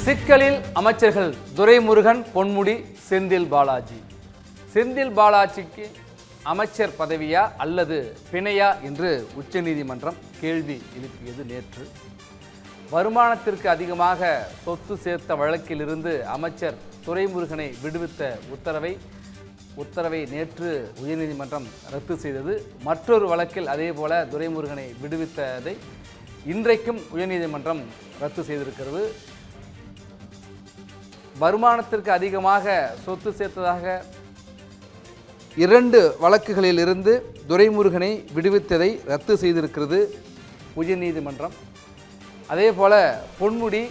சிக்கலில் அமைச்சர்கள் துரைமுருகன், பொன்முடி, செந்தில் பாலாஜி. செந்தில் பாலாஜிக்கு அமைச்சர் பதவியா அல்லது பிணையா என்று உச்சநீதிமன்றம் கேள்வி எழுப்பியது நேற்று. வருமானத்திற்கு அதிகமாக சொத்து சேர்த்த வழக்கிலிருந்து அமைச்சர் துரைமுருகனை விடுவித்த உத்தரவை நேற்று உயர்நீதிமன்றம் ரத்து செய்தது. மற்றொரு வழக்கில் அதேபோல துரைமுருகனை விடுவித்ததை இன்றைக்கும் உயர்நீதிமன்றம் ரத்து செய்திருக்கிறது. வருமானத்திற்கு அதிகமாக சொத்து சேர்த்ததாக 2 வழக்குகளில் இருந்து துரைமுருகனை விடுவித்ததை ரத்து செய்திருக்கிறது உயர்நீதிமன்றம். அதேபோல பொன்முடி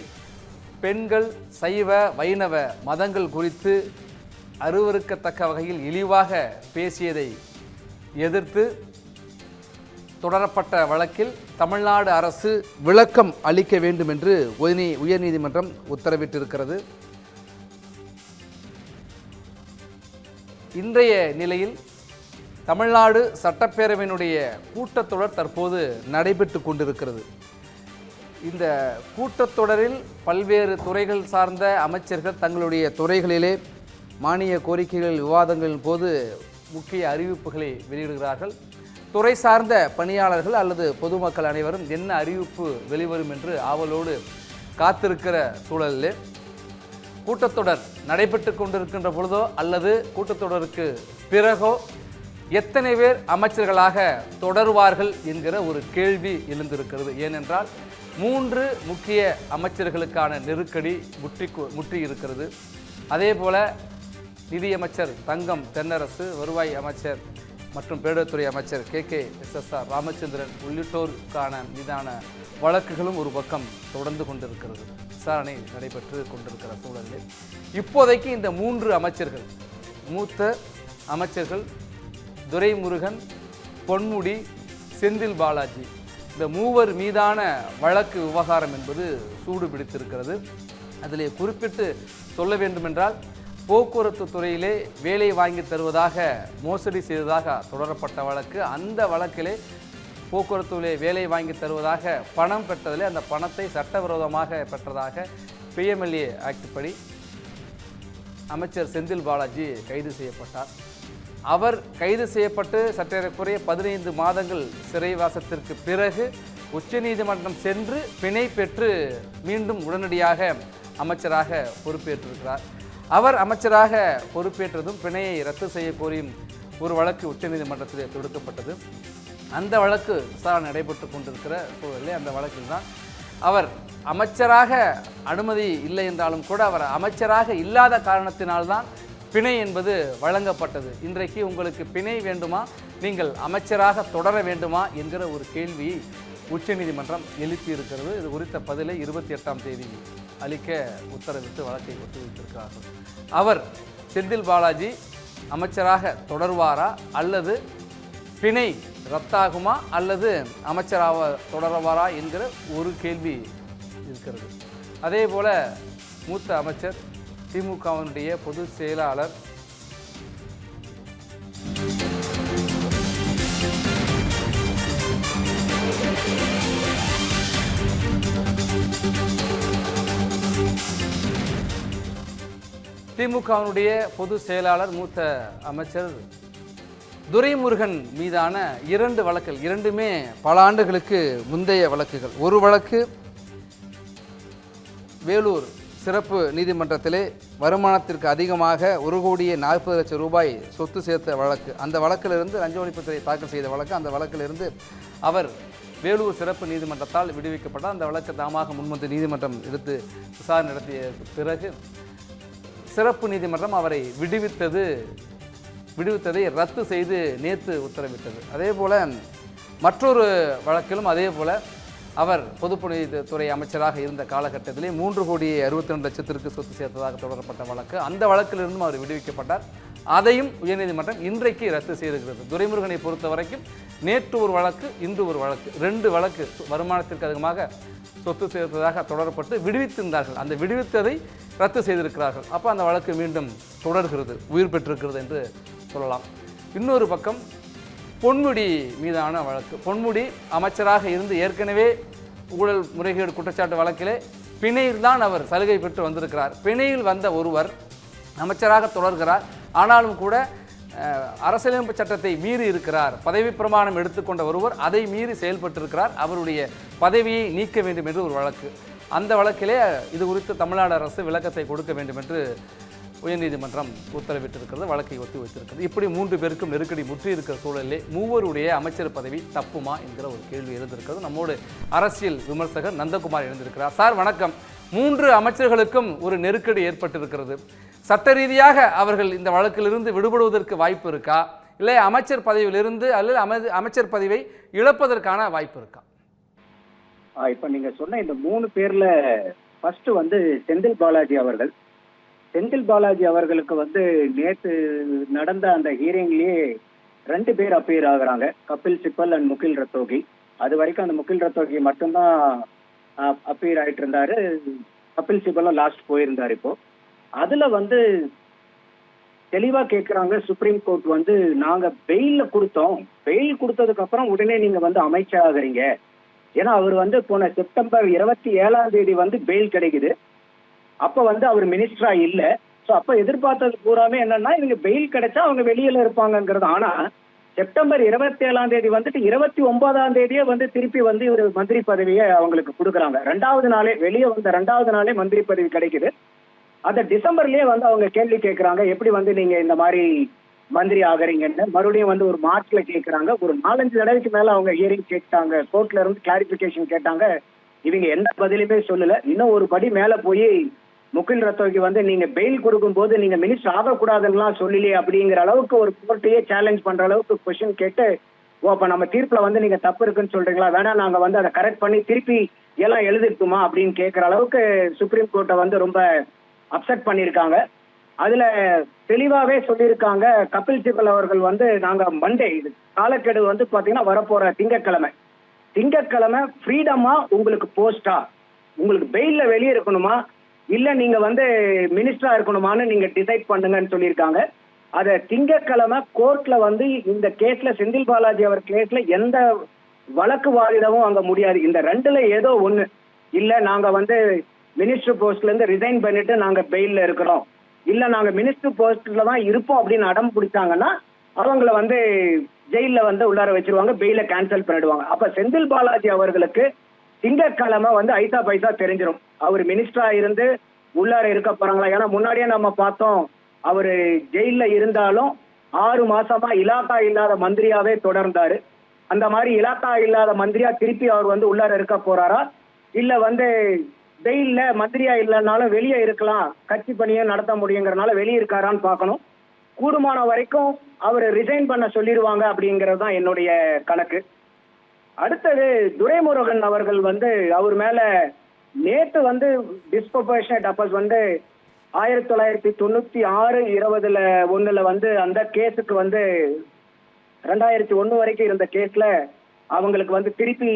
பெண்கள், சைவ, வைணவ மதங்கள் குறித்து அருவருக்கத்தக்க வகையில் இழிவாக பேசியதை எதிர்த்து தொடரப்பட்ட வழக்கில் தமிழ்நாடு அரசு விளக்கம் அளிக்க வேண்டும் என்று உயர்நீதிமன்றம் உத்தரவிட்டிருக்கிறது. இன்றைய நிலையில் தமிழ்நாடு சட்டப்பேரவையினுடைய கூட்டத்தொடர் தற்போது நடைபெற்று கொண்டிருக்கிறது. இந்த கூட்டத்தொடரில் பல்வேறு துறைகள் சார்ந்த அமைச்சர்கள் தங்களுடைய துறைகளிலே மானிய கோரிக்கைகள் விவாதங்களின் போது முக்கிய அறிவிப்புகளை வெளியிடுகிறார்கள். துறை சார்ந்த பணியாளர்கள் அல்லது பொதுமக்கள் அனைவரும் என்ன அறிவிப்பு வெளிவரும் என்று ஆவலோடு காத்திருக்கிற சூழலில் கூட்டத்தொடர் நடைபெற்று கொண்டிருக்கின்ற பொழுதோ அல்லது கூட்டத்தொடருக்கு பிறகோ எத்தனை பேர் அமைச்சர்களாக தொடருவார்கள் என்கிற ஒரு கேள்வி எழுந்திருக்கிறது. ஏனென்றால் 3 முக்கிய அமைச்சர்களுக்கான நெருக்கடி முற்றி இருக்கிறது. அதேபோல நிதியமைச்சர் தங்கம் தென்னரசு, வருவாய் அமைச்சர் மற்றும் பேரிடர்துறை அமைச்சர் KKSSR ராமச்சந்திரன் உள்ளிட்டோருக்கான மீதான வழக்குகளும் ஒரு பக்கம் தொடர்ந்து கொண்டிருக்கிறது. விசாரணை நடைபெற்று கொண்டிருக்கிற சூழலில் இப்போதைக்கு இந்த 3 அமைச்சர்கள், மூத்த அமைச்சர்கள் துரைமுருகன், பொன்முடி, செந்தில் பாலாஜி, இந்த 3 மீதான வழக்கு விவகாரம் என்பது சூடு பிடித்திருக்கிறது. அதிலே குறிப்பிட்டு சொல்ல வேண்டுமென்றால் போக்குவரத்து துறையிலே வேலை வாங்கி தருவதாக மோசடி செய்ததாக தொடரப்பட்ட வழக்கு. அந்த வழக்கிலே போக்குவரத்துலே வேலை வாங்கி தருவதாக பணம் பெற்றதிலே அந்த பணத்தை சட்டவிரோதமாக பெற்றதாக PMLA ஆக்ட் படி அமைச்சர் செந்தில் பாலாஜி கைது செய்யப்பட்டார். அவர் கைது செய்யப்பட்டு சற்றேறக்குறைய 15 மாதங்கள் சிறைவாசத்திற்கு பிறகு உச்சநீதிமன்றம் சென்று பிணை பெற்று மீண்டும் உடனடியாக அமைச்சராக பொறுப்பேற்றிருக்கிறார். அவர் அமைச்சராக பொறுப்பேற்றதும் பிணையை ரத்து செய்ய கோரியும் ஒரு வழக்கு உச்சநீதிமன்றத்தில் தொடுக்கப்பட்டது. அந்த வழக்கு விசாரணை நடைபெற்று கொண்டிருக்கிற சூழலில் அந்த வழக்கில் தான் அவர் அமைச்சராக அனுமதி இல்லை என்றாலும் கூட அவர் அமைச்சராக இல்லாத காரணத்தினால்தான் பிணை என்பது வழங்கப்பட்டது. இன்றைக்கு உங்களுக்கு பிணை வேண்டுமா, நீங்கள் அமைச்சராக தொடர வேண்டுமா என்கிற ஒரு கேள்வியை உச்சநீதிமன்றம் எழுப்பியிருக்கிறது. இது குறித்த பதிலை 28ஆம் தேதி அளிக்க உத்தரவிட்டு வழக்கை ஒத்திவைத்திருக்கிறார்கள். அவர் செந்தில் பாலாஜி அமைச்சராக தொடர்வாரா அல்லது பிணை ரத்தாகுமா அல்லது அமைச்சராக தொடர்வாரா என்கிற ஒரு கேள்வி இருக்கிறது. அதே போல மூத்த அமைச்சர் திமுகவினுடைய பொதுச் செயலாளர் மூத்த அமைச்சர் துரைமுருகன் மீதான 2 வழக்குகள், 2மே பல ஆண்டுகளுக்கு முந்தைய வழக்குகள். ஒரு வழக்கு வேலூர் சிறப்பு நீதிமன்றத்திலே வருமானத்திற்கு அதிகமாக 1,40,00,000 ரூபாய் சொத்து சேர்த்த வழக்கு. அந்த வழக்கிலிருந்து லஞ்ச ஒழிப்புத்துறை தாக்கல் செய்த வழக்கு. அந்த வழக்கிலிருந்து அவர் வேலூர் சிறப்பு நீதிமன்றத்தால் விடுவிக்கப்பட்டார். அந்த வழக்கு தாமாக முன்வந்து நீதிமன்றம் எடுத்து விசாரணை நடத்திய பிறகு சிறப்பு நீதிமன்றம் அவரை விடுவித்ததை ரத்து செய்து நேற்று உத்தரவிட்டது. அதே போல் மற்றொரு வழக்கிலும் அதே போல் அவர் பொதுப்பணித்துறை அமைச்சராக இருந்த காலகட்டத்திலே 3,62,00,000 சொத்து சேர்த்ததாக தொடரப்பட்ட வழக்கு. அந்த வழக்கிலிருந்தும் அவர் விடுவிக்கப்பட்டார். அதையும் உயர்நீதிமன்றம் இன்றைக்கு ரத்து செய்திருக்கிறது. துரைமுருகனை பொறுத்த வரைக்கும் நேற்று ஒரு வழக்கு, இன்று ஒரு வழக்கு, 2 வழக்கு வருமானத்திற்கு அதிகமாக சொத்து சேர்த்ததாக தொடரப்பட்டு விடுவித்திருந்தார்கள். அந்த விடுவித்ததை ரத்து செய்திருக்கிறார்கள். அப்போ அந்த வழக்கு மீண்டும் தொடர்கிறது, உயிர் பெற்றிருக்கிறது என்று சொல்லலாம். இன்னொரு பக்கம் பொன்முடி மீதான வழக்கு. பொன்முடி அமைச்சராக இருந்து ஏற்கனவே ஊழல் முறைகேடு குற்றச்சாட்டு வழக்கிலே பிணையில் தான் அவர் சலுகை பெற்று வந்திருக்கிறார். பிணையில் வந்த ஒருவர் அமைச்சராக தொடர்கிறார். ஆனாலும் கூட அரசியலமைப்பு சட்டத்தை மீறி இருக்கிறார். பதவி பிரமாணம் எடுத்துக்கொண்ட ஒருவர் அதை மீறி செயல்பட்டிருக்கிறார். அவருடைய பதவியை நீக்க வேண்டும் என்று ஒரு வழக்கு. அந்த வழக்கிலே இது குறித்து தமிழ்நாடு அரசு விளக்கத்தை கொடுக்க வேண்டும் என்று உயர்நீதிமன்றம் உத்தரவிட்டிருக்கிறது. வழக்கை ஒத்தி வைத்திருக்கிறது. இப்படி 3 பேருக்கும் நெருக்கடி முற்றி இருக்கிற சூழலிலே மூவருடைய அமைச்சர் பதவி தப்புமா என்கிற ஒரு கேள்வி எழுந்திருக்கிறது. நம்மோடு அரசியல் விமர்சகர் நந்தகுமார் எழுந்திருக்கிறார். சார் வணக்கம். 3 அமைச்சர்களுக்கும் ஒரு நெருக்கடி ஏற்பட்டிருக்கிறது. சட்ட ரீதியாக அவர்கள் இந்த வழக்கிலிருந்து விடுபடுவதற்கு வாய்ப்பு இருக்கா, இல்லை அமைச்சர் பதவியிலிருந்து அல்லது அமைச்சர் பதவியை இழப்பதற்கான வாய்ப்பு இருக்கா? இப்ப நீங்க சொன்ன இந்த 3 பேர்ல ஃபர்ஸ்ட் செந்தில் பாலாஜி அவர்கள். செந்தில் பாலாஜி அவர்களுக்கு நேற்று நடந்த அந்த ஹியரிங்லயே 2 பேர் அப்பீர் ஆகுறாங்க, கபில் சிப்பல் அண்ட் முகில் ரத்தோகி. அது வரைக்கும் அந்த முகில் ரத்தோகி மட்டும்தான் அப்பீர் ஆயிட்டு இருந்தாரு. கபில் சிப்பலும் லாஸ்ட் போயிருந்தாரு. இப்போ அதுல தெளிவா கேட்கிறாங்க சுப்ரீம் கோர்ட் நாங்க பெயில கொடுத்தோம், பெயில் கொடுத்ததுக்கு அப்புறம் உடனே நீங்க அமைச்சர் ஆகுறீங்க. ஏன்னா அவர் போன செப்டம்பர் 27ஆம் தேதி பெயில் கிடைக்குது. அப்ப அவர் மினிஸ்டரா இல்ல. சோ அப்ப எதிர்பார்த்தது பூராமே என்னன்னா இவங்க பெயில் கிடைச்சா அவங்க வெளியில இருப்பாங்கிறது. ஆனா செப்டம்பர் 27ஆம் தேதி 29ஆம் தேதியே திருப்பி இவர் மந்திரி பதவியை அவங்களுக்கு கொடுக்குறாங்க. 2வது நாளே வெளியே வந்த 2வது நாளே மந்திரி பதவி கிடைக்குது. அந்த டிசம்பர்லயே அவங்க கேள்வி கேட்கறாங்க, எப்படி நீங்க இந்த மாதிரி மந்திரி ஆகுறீங்கன்னு. மறுபடியும் ஒரு மார்ச்ல கேட்கறாங்க. ஒரு 4-5 தடவைக்கு மேல அவங்க ஹியரிங் கேட்டாங்க, கோர்ட்ல இருந்து கிளாரிபிகேஷன் கேட்டாங்க. இவங்க எந்த பதிலுமே சொல்லல. இன்னும் ஒரு படி மேல போய் முகில் ரத்தோகி நீங்க பெயில் கொடுக்கும் போது நீங்க மினிஸ்டர் ஆகக்கூடாதுன்னா சொல்லலையே அப்படிங்கிற அளவுக்கு ஒரு கோர்ட்டையே சேலஞ்ச் பண்ற அளவுக்கு கொஸ்டின் கேட்டு, அப்ப நம்ம தீர்ப்புல நீங்க தப்பு இருக்குன்னு சொல்றீங்களா, வேணா நாங்க அதை கரெக்ட் பண்ணி திருப்பி எல்லாம் எழுதிட்டுமா அப்படின்னு கேட்கிற அளவுக்கு சுப்ரீம் கோர்ட்டை ரொம்ப அப்செட் பண்ணிருக்காங்க. அதுல தெளிவாவே சொல்லியிருக்காங்க, கபில் சிபல் அவர்கள் நாங்க மண்டே இது காலக்கெடு பாத்தீங்கன்னா வரப்போற திங்கட்கிழமை ஃப்ரீடமா உங்களுக்கு போஸ்டா, உங்களுக்கு பெயில்ல வெளியே இருக்கணுமா இல்ல நீங்க மினிஸ்டரா இருக்கணுமான்னு நீங்க டிசைட் பண்ணுங்கன்னு சொல்லியிருக்காங்க. அத திங்கட்கிழமை கோர்ட்ல இந்த கேஸ்ல செந்தில் பாலாஜி அவர் கேஸ்ல எந்த வழக்கு வாதிடவும் அங்க முடியாது. இந்த 2ல ஏதோ ஒண்ணு, இல்ல நாங்க மினிஸ்டர் போஸ்ட்ல இருந்து ரிசைன் பண்ணிட்டு நாங்க பெயில்ல இருக்கிறோம், இல்ல நாங்க மினிஸ்டர் போஸ்ட்ல தான் இருப்போம் அப்படின்னு அடம் பிடிச்சாங்கன்னா அவங்கள ஜெயில உள்ளார வச்சிருவாங்க, பெயில கேன்சல் பண்ணிடுவாங்க. அப்ப செந்தில் பாலாஜி அவர்களுக்கு திங்கட்கிழமை ஐசா பைசா தெரிஞ்சிடும் அவர் மினிஸ்டரா இருந்து உள்ளார இருக்க போறாங்களா. ஏன்னா முன்னாடியே நம்ம பார்த்தோம், அவரு ஜெயில இருந்தாலும் 6 மாசமா இலாக்கா இல்லாத மந்திரியாவே தொடர்ந்தாரு. அந்த மாதிரி இலாக்கா இல்லாத மந்திரியா திருப்பி அவர் உள்ளார இருக்க போறாரா, இல்ல ஜெயில மந்திரியா இல்லைன்னாலும் வெளியே இருக்கலாம், கட்சி பணியும் நடத்த முடியுங்கிறனால வெளியே இருக்காரான்னு பார்க்கணும். கூடுமான வரைக்கும் அவர் ரிசைன் பண்ண சொல்லிடுவாங்க அப்படிங்கிறது தான் என்னுடைய கணக்கு. அடுத்தது துரைமுருகன் அவர்கள் அவர் மேல நேற்று டிஸ்ப்ரொபோர்ஷனேட் அப்பஸ் 1996-20-1 அந்த கேஸுக்கு 2001 வரைக்கும் இருந்த கேஸ்ல அவங்களுக்கு திருப்பி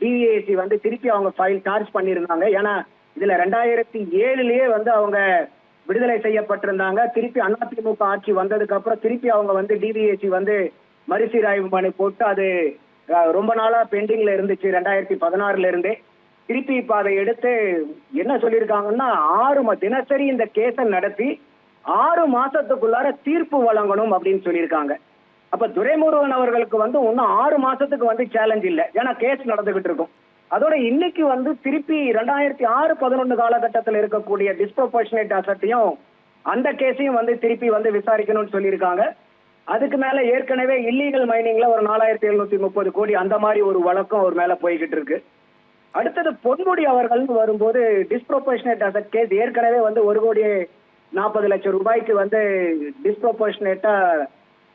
டிஏசி திருப்பி அவங்க ஃபைல் சார்ஜ் பண்ணியிருந்தாங்க. ஏன்னா இதுல 2007லயே அவங்க விடுதலை செய்யப்பட்டிருந்தாங்க. திருப்பி அதிமுக ஆட்சி வந்ததுக்கு அப்புறம் திருப்பி அவங்க டிவிஏசி மறுசீராய்வு மனு போட்டு அது ரொம்ப நாளா பெண்டிங்ல இருந்துச்சு 2016ல இருந்தே. திருப்பி இப்ப அதை எடுத்து என்ன சொல்லியிருக்காங்கன்னா தினசரி இந்த கேஸை நடத்தி 6 மாசத்துக்குள்ளார தீர்ப்பு வழங்கணும் அப்படின்னு சொல்லியிருக்காங்க. அப்ப துரைமுருகன் அவர்களுக்கு இன்னும் 6 மாசத்துக்கு சேலஞ்ச் இல்லை, ஏன்னா கேஸ் நடந்துகிட்டு இருக்கும். அதோட இன்னைக்கு திருப்பி 2006-11 காலகட்டத்தில் இருக்கக்கூடிய டிஸ்ப்ரொபோர்ஷனேட் அசட்டையும் அந்த கேஸையும் திருப்பி விசாரிக்கணும்னு சொல்லியிருக்காங்க. அதுக்கு மேல ஏற்கனவே இல்லீகல் மைனிங்ல ஒரு 4730 கோடி அந்த மாதிரி ஒரு வழக்கம் அவர் மேல போய்கிட்டு இருக்கு. அடுத்தது பொன்முடி அவர்கள் வரும்போது டிஸ்ப்ரொபோர்ஷனேட் அசட் கேஸ் ஏற்கனவே 1,40,00,000 ரூபாய்க்கு டிஸ்ப்ரொபோர்ஷனேட்டா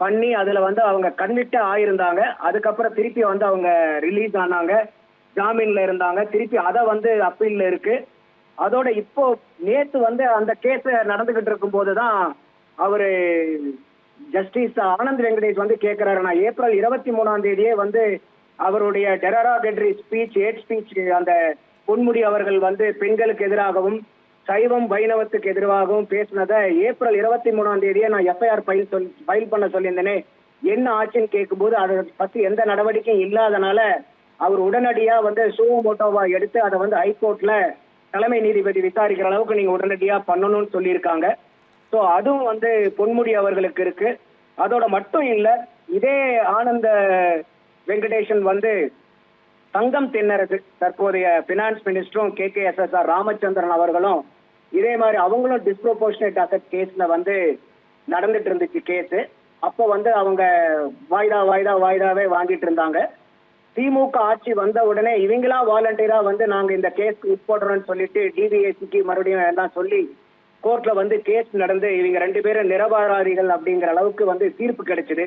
பண்ணி அதுல அவங்க கன்விக்ட் ஆயிருந்தாங்க. அதுக்கப்புறம் திருப்பி அவங்க ரிலீஸ் ஆனாங்க, ஜாமீன்ல இருந்தாங்க. திருப்பி அதை அப்பீல்ல இருக்கு. அதோட இப்போ நேத்து அந்த கேஸ் நடந்துகிட்டு இருக்கும் போதுதான் அவரு ஜஸ்டிஸ் ஆனந்த் வெங்கடேஷ் கேட்கிறாரு, நான் ஏப்ரல் 23ஆம் தேதியே அவருடைய டெரராகேட்டரி ஸ்பீச், ஹேட் ஸ்பீச் அந்த பொன்முடி அவர்கள் பெண்களுக்கு எதிராகவும் சைவம் வைணவத்துக்கு எதிராகவும் பேசினதை ஏப்ரல் 23ஆம் தேதியே நான் எஃப்ஐஆர் ஃபைல் பண்ண சொல்லியிருந்தேனே, என்ன ஆச்சுன்னு கேட்கும்போது அதை பத்தி எந்த நடவடிக்கையும் இல்லாதனால அவர் உடனடியா வந்து சுமோட்டோவா எடுத்து அதை வந்து ஹைகோர்ட்ல தலைமை நீதிபதி விசாரிக்கிற அளவுக்கு நீங்க உடனடியா பண்ணணும்னு சொல்லியிருக்காங்க. ஸோ அதுவும் வந்து பொன்முடி அவர்களுக்கு இருக்கு. அதோட மட்டும் இல்ல, இதே ஆனந்த வெங்கடேஷன் வந்து தங்கம் தென்னரசு தற்போதைய பினான்ஸ் மினிஸ்டரும் KKSSR ராமச்சந்திரன் அவர்களும் இதே மாதிரி அவங்களும் டிஸ்ப்ரோபோர்ஷனேட் அசெட் கேஸ்ல வந்து நடந்துட்டு இருந்துச்சு கேஸ். அப்போ வந்து அவங்க வாய்தாவே வாங்கிட்டு இருந்தாங்க. திமுக ஆட்சி வந்த உடனே இவங்களா வாலண்டியரா வந்து நாங்க இந்த கேஸ் உட்படுறோம்னு சொல்லிட்டு டிவிஎஸ்சிக்கு மறுபடியும் எல்லாம் சொல்லி கோர்ட்ல வந்து கேஸ் நடந்து இவங்க 2 பேரும் நிரபராதிகள் அப்படிங்கிற அளவுக்கு வந்து தீர்ப்பு கிடைச்சது.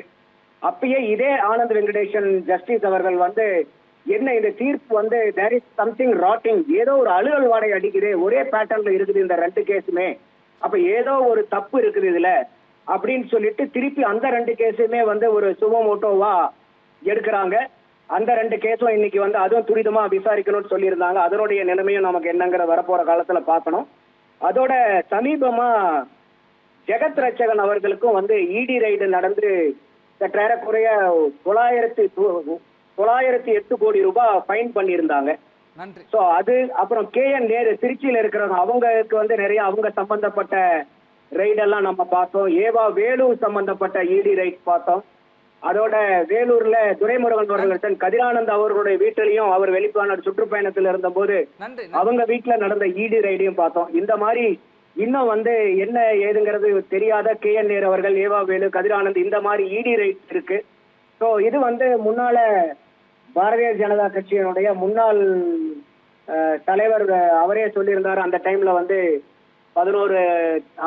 அப்பயே இதே ஆனந்த் வெங்கடேஷன் ஜஸ்டிஸ் அவர்கள் வந்து என்ன இந்த தீர்ப்பு வந்து தேர் இஸ் சம்திங் ராட்டிங், ஏதோ ஒரு அலுவல் வாடை அடிக்குது, ஒரே பேட்டர்ன்ல இருக்குது இந்த 2 கேஸுமே, அப்ப ஏதோ ஒரு தப்பு இருக்குது இதுல அப்படின்னு சொல்லிட்டு திருப்பி அந்த 2 கேஸுமே வந்து ஒரு சுமோட்டோவா எடுக்கிறாங்க. அந்த 2 கேஸும் இன்னைக்கு வந்து அதுவும் துரிதமா விசாரிக்கணும்னு சொல்லியிருந்தாங்க. அதனுடைய நிலைமையும் நமக்கு என்னங்கிற வரப்போற காலத்துல பார்க்கணும். அதோட சமீபமா ஜெகத் ரட்சகன் அவர்களுக்கும் வந்து இடி ரைடு நடந்து சற்றேறக்குறைய 908 கோடி ரூபாய் ஃபைன் பண்ணியிருந்தாங்க. நன்றி. ஸோ அது அப்புறம் KN நேரு திருச்சியில இருக்கிறவங்க அவங்களுக்கு வந்து நிறைய அவங்க சம்பந்தப்பட்ட ரைடெல்லாம் நம்ம பார்த்தோம். ஏவா வேலூர் சம்பந்தப்பட்ட இடி ரைட் பார்த்தோம். அதோட வேலூர்ல துரைமுருகன் அவர்கள் கதிரானந்த் அவர்களுடைய வீட்டிலையும் அவர் வெளிப்பான சுற்றுப்பயணத்தில் இருந்த போது அவங்க வீட்டுல நடந்த இடி ரைடையும் பார்த்தோம். இந்த மாதிரி இன்னும் வந்து என்ன ஏதுங்கிறது தெரியாத KN நேரு அவர்கள், ஏவா வேலு, கதிரானந்த் இந்த மாதிரி இடி ரைட் இருக்கு. ஸோ இது வந்து முன்னால பாரதிய ஜனதா கட்சியினுடைய முன்னாள் தலைவர் அவரே சொல்லியிருந்தாரு. அந்த டைம்ல வந்து 11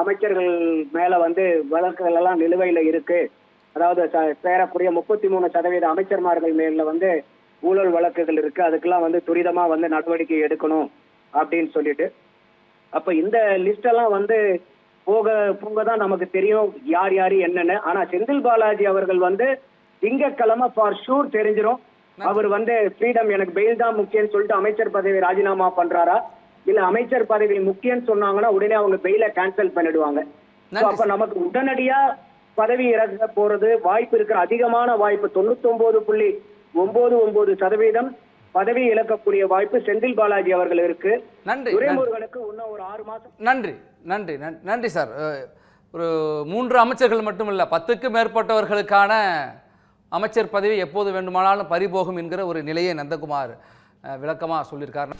அமைச்சர்கள் மேல வந்து வழக்குகள் எல்லாம் நிலுவையில இருக்கு. அதாவது சேரக்கூடிய 33% அமைச்சர்மார்கள் மேல வந்து ஊழல் வழக்குகள் இருக்கு. அதுக்கெல்லாம் வந்து துரிதமா வந்து நடவடிக்கை எடுக்கணும் அப்படின்னு சொல்லிட்டு, அப்ப இந்த லிஸ்ட் எல்லாம் வந்து போக தான் நமக்கு தெரியும் யார் யாரு என்னன்னு. ஆனா செந்தில் பாலாஜி அவர்கள் வந்து திங்கட்கிழமை ஃபார் ஷூர் தெரிஞ்சிடும். அவர் வந்து ஃப்ரீடம், எனக்கு பெயில் தான் முக்கியம்னு சொல்லிட்டு அமைச்சர் பதவி ராஜினாமா பண்றாரா, இல்ல அமைச்சர் பதவி முக்கியம்னு சொன்னாங்கன்னா உடனே அவங்க பெயில கேன்சல் பண்ணிடுவாங்க. அப்ப நமக்கு உடனடியா பதவி இறங்க போறது வாய்ப்பு இருக்கிற அதிகமான வாய்ப்பு 99.99% பதவி இழக்கக்கூடிய வாய்ப்பு செந்தில் பாலாஜி அவர்கள் இருக்கு. துரைமுருகனுக்கு இன்னும் ஒரு 6 மாசம். நன்றி நன்றி நன்றி சார். ஒரு 3 அமைச்சர்கள் மட்டுமல்ல 10க்கும் மேற்பட்டவர்களுக்கான அமைச்சர் பதவி எப்போது வேண்டுமானாலும் பறிபோகும் என்கிற ஒரு நிலையை நந்தகுமார் விளக்கமாக சொல்லியிருக்கார்.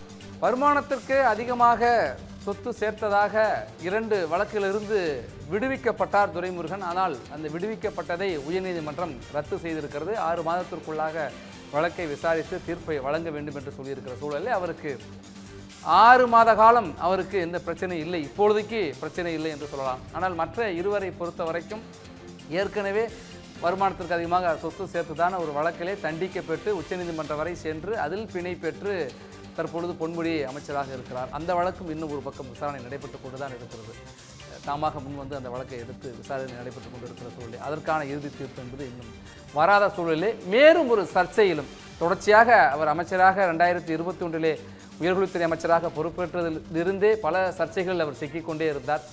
வருமானத்திற்கு அதிகமாக சொத்து சேர்த்ததாக 2 வழக்கிலிருந்து விடுவிக்கப்பட்டார் துரைமுருகன். ஆனால் அந்த விடுவிக்கப்பட்டதை உயர்நீதிமன்றம் ரத்து செய்திருக்கிறது. 6 மாதத்திற்குள்ளாக வழக்கை விசாரித்து தீர்ப்பை வழங்க வேண்டும் என்று சொல்லியிருக்கிற சூழலில் அவருக்கு 6 மாத காலம் அவருக்கு எந்த பிரச்சனை இல்லை, இப்பொழுதைக்கு பிரச்சனை இல்லை என்று சொல்லலாம். ஆனால் மற்ற இருவரை பொறுத்த வரைக்கும் ஏற்கனவே வருமானத்திற்கு அதிகமாக சொத்து சேர்த்துதான ஒரு வழக்கிலே தண்டிக்கப்பட்டு உச்சநீதிமன்றம் வரை சென்று அதில் பிணை பெற்று தற்பொழுது பொன்முடி அமைச்சராக இருக்கிறார். அந்த வழக்கும் இன்னும் ஒரு பக்கம் விசாரணை நடைபெற்று கொண்டு தான் இருக்கிறது. தாமாக முன் வந்து அந்த வழக்கை எடுத்து விசாரணை நடைபெற்று கொண்டு இருக்கிற சூழலில் அதற்கான இறுதி தீர்ப்பு என்பது இன்னும் வராத சூழலிலே மேலும் ஒரு சர்ச்சையிலும் தொடர்ச்சியாக அவர் அமைச்சராக 2021 உயர்கல்வித்துறை அமைச்சராக பொறுப்பேற்றதிலிருந்தே பல சர்ச்சைகளில் அவர் சிக்கிக்கொண்டே இருந்தார்.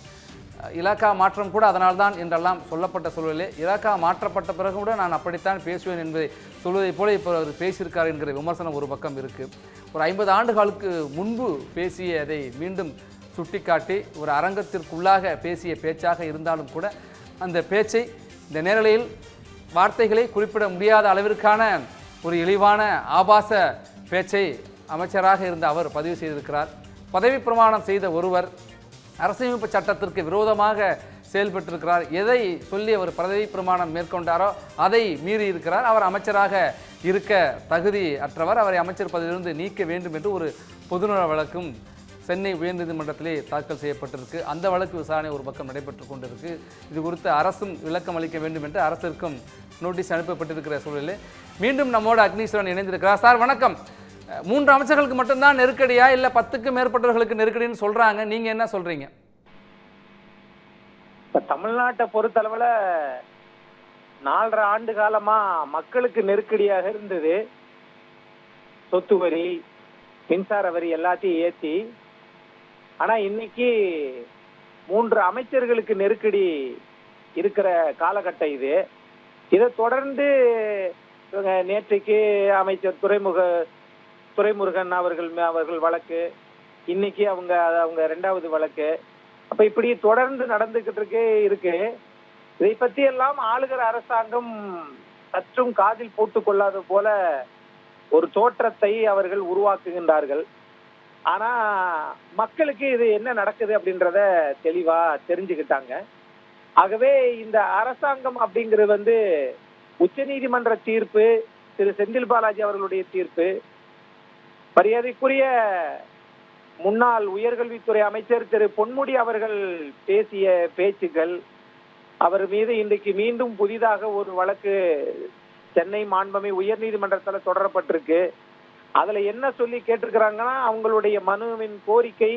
இலாக்கா மாற்றம் கூட அதனால்தான் என்றெல்லாம் சொல்லப்பட்ட சூழலிலே இலாக்கா மாற்றப்பட்ட பிறகு கூட நான் அப்படித்தான் பேசுவேன் என்பதை சொல்வதைப் போல இப்போ அவர் பேசியிருக்கார் என்கிற விமர்சனம் ஒரு பக்கம் இருக்குது. ஒரு 50 ஆண்டுகளுக்கு முன்பு பேசியதை மீண்டும் சுட்டிக்காட்டி ஒரு அரங்கத்திற்குள்ளாக பேசிய பேச்சாக இருந்தாலும் கூட அந்த பேச்சை இந்த நேரலையில் வார்த்தைகளை குறிப்பிட முடியாத அளவிற்கான ஒரு இழிவான ஆபாச பேச்சை அமைச்சராக இருந்த அவர் பதிவு செய்திருக்கிறார். பதவி பிரமாணம் செய்த ஒருவர் அரசியலமைப்பு சட்டத்திற்கு விரோதமாக செயல்பட்டிருக்கிறார். எதை சொல்லி அவர் பதவி பிரமாணம் மேற்கொண்டாரோ அதை மீறி இருக்கிறார். அவர் அமைச்சராக இருக்க தகுதி அற்றவர், அவரை அமைச்சர் பதவியிலிருந்து நீக்க வேண்டும் என்று ஒரு பொதுநல வழக்கும் சென்னை உயர்நீதிமன்றத்திலே தாக்கல் செய்யப்பட்டிருக்கு. அந்த வழக்கு விசாரணை ஒரு பக்கம் நடைபெற்று கொண்டிருக்கு. இது குறித்து அரசும் விளக்கம் அளிக்க வேண்டும் என்று அரசிற்கும் நோட்டீஸ் அனுப்பப்பட்டிருக்கிற சூழலில் மீண்டும் நம்மோட அக்னீஸ்வரன் இணைந்திருக்கிறார். சார் வணக்கம். 3 அமைச்சர்களுக்கு மட்டும்தான் நெருக்கடியா இல்லை 10க்கும் மேற்பட்டவர்களுக்கு நெருக்கடின்னு சொல்றாங்க, நீங்க என்ன சொல்றீங்க? தமிழ்நாட்டை பொறுத்தளவுல 4.5 ஆண்டு காலமா மக்களுக்கு நெருக்கடியாக இருந்தது. சொத்து வரி, மின்சார வரி எல்லாத்தையும் ஏற்றி. ஆனா இன்னைக்கு 3 அமைச்சர்களுக்கு நெருக்கடி இருக்கிற காலகட்டம் இது. இதை தொடர்ந்து நேற்றைக்கு அமைச்சர் துரைமுருகன் அவர்கள் வழக்கு, இன்னைக்கு அவங்க 2வது வழக்கு. அப்ப இப்படி தொடர்ந்து நடந்துகிட்டு இருக்கு. இதை பத்தி எல்லாம் ஆளுகிற அரசாங்கம் சற்றும் காதில் போட்டுக் கொள்ளாத போல ஒரு தோற்றத்தை அவர்கள் உருவாக்குகின்றார்கள். ஆனா மக்களுக்கு இது என்ன நடக்குது அப்படின்றத தெளிவா தெரிஞ்சுக்கிட்டாங்க. ஆகவே இந்த அரசாங்கம் அப்படிங்கிறது உச்சநீதிமன்ற தீர்ப்பு, திரு செந்தில் பாலாஜி அவர்களுடைய தீர்ப்பு, மரியாதைக்குரிய முன்னாள் உயர்கல்வித்துறை அமைச்சர் திரு பொன்முடி அவர்கள் பேசிய பேச்சுக்கள், அவர் மீது இன்றைக்கு மீண்டும் புதிதாக ஒரு வழக்கு சென்னை மாண்புமிகு உயர்நீதிமன்றத்தில் தொடரப்பட்டிருக்கு. அதுல என்ன சொல்லி கேட்டிருக்கிறாங்கன்னா, அவங்களுடைய மனுவின் கோரிக்கை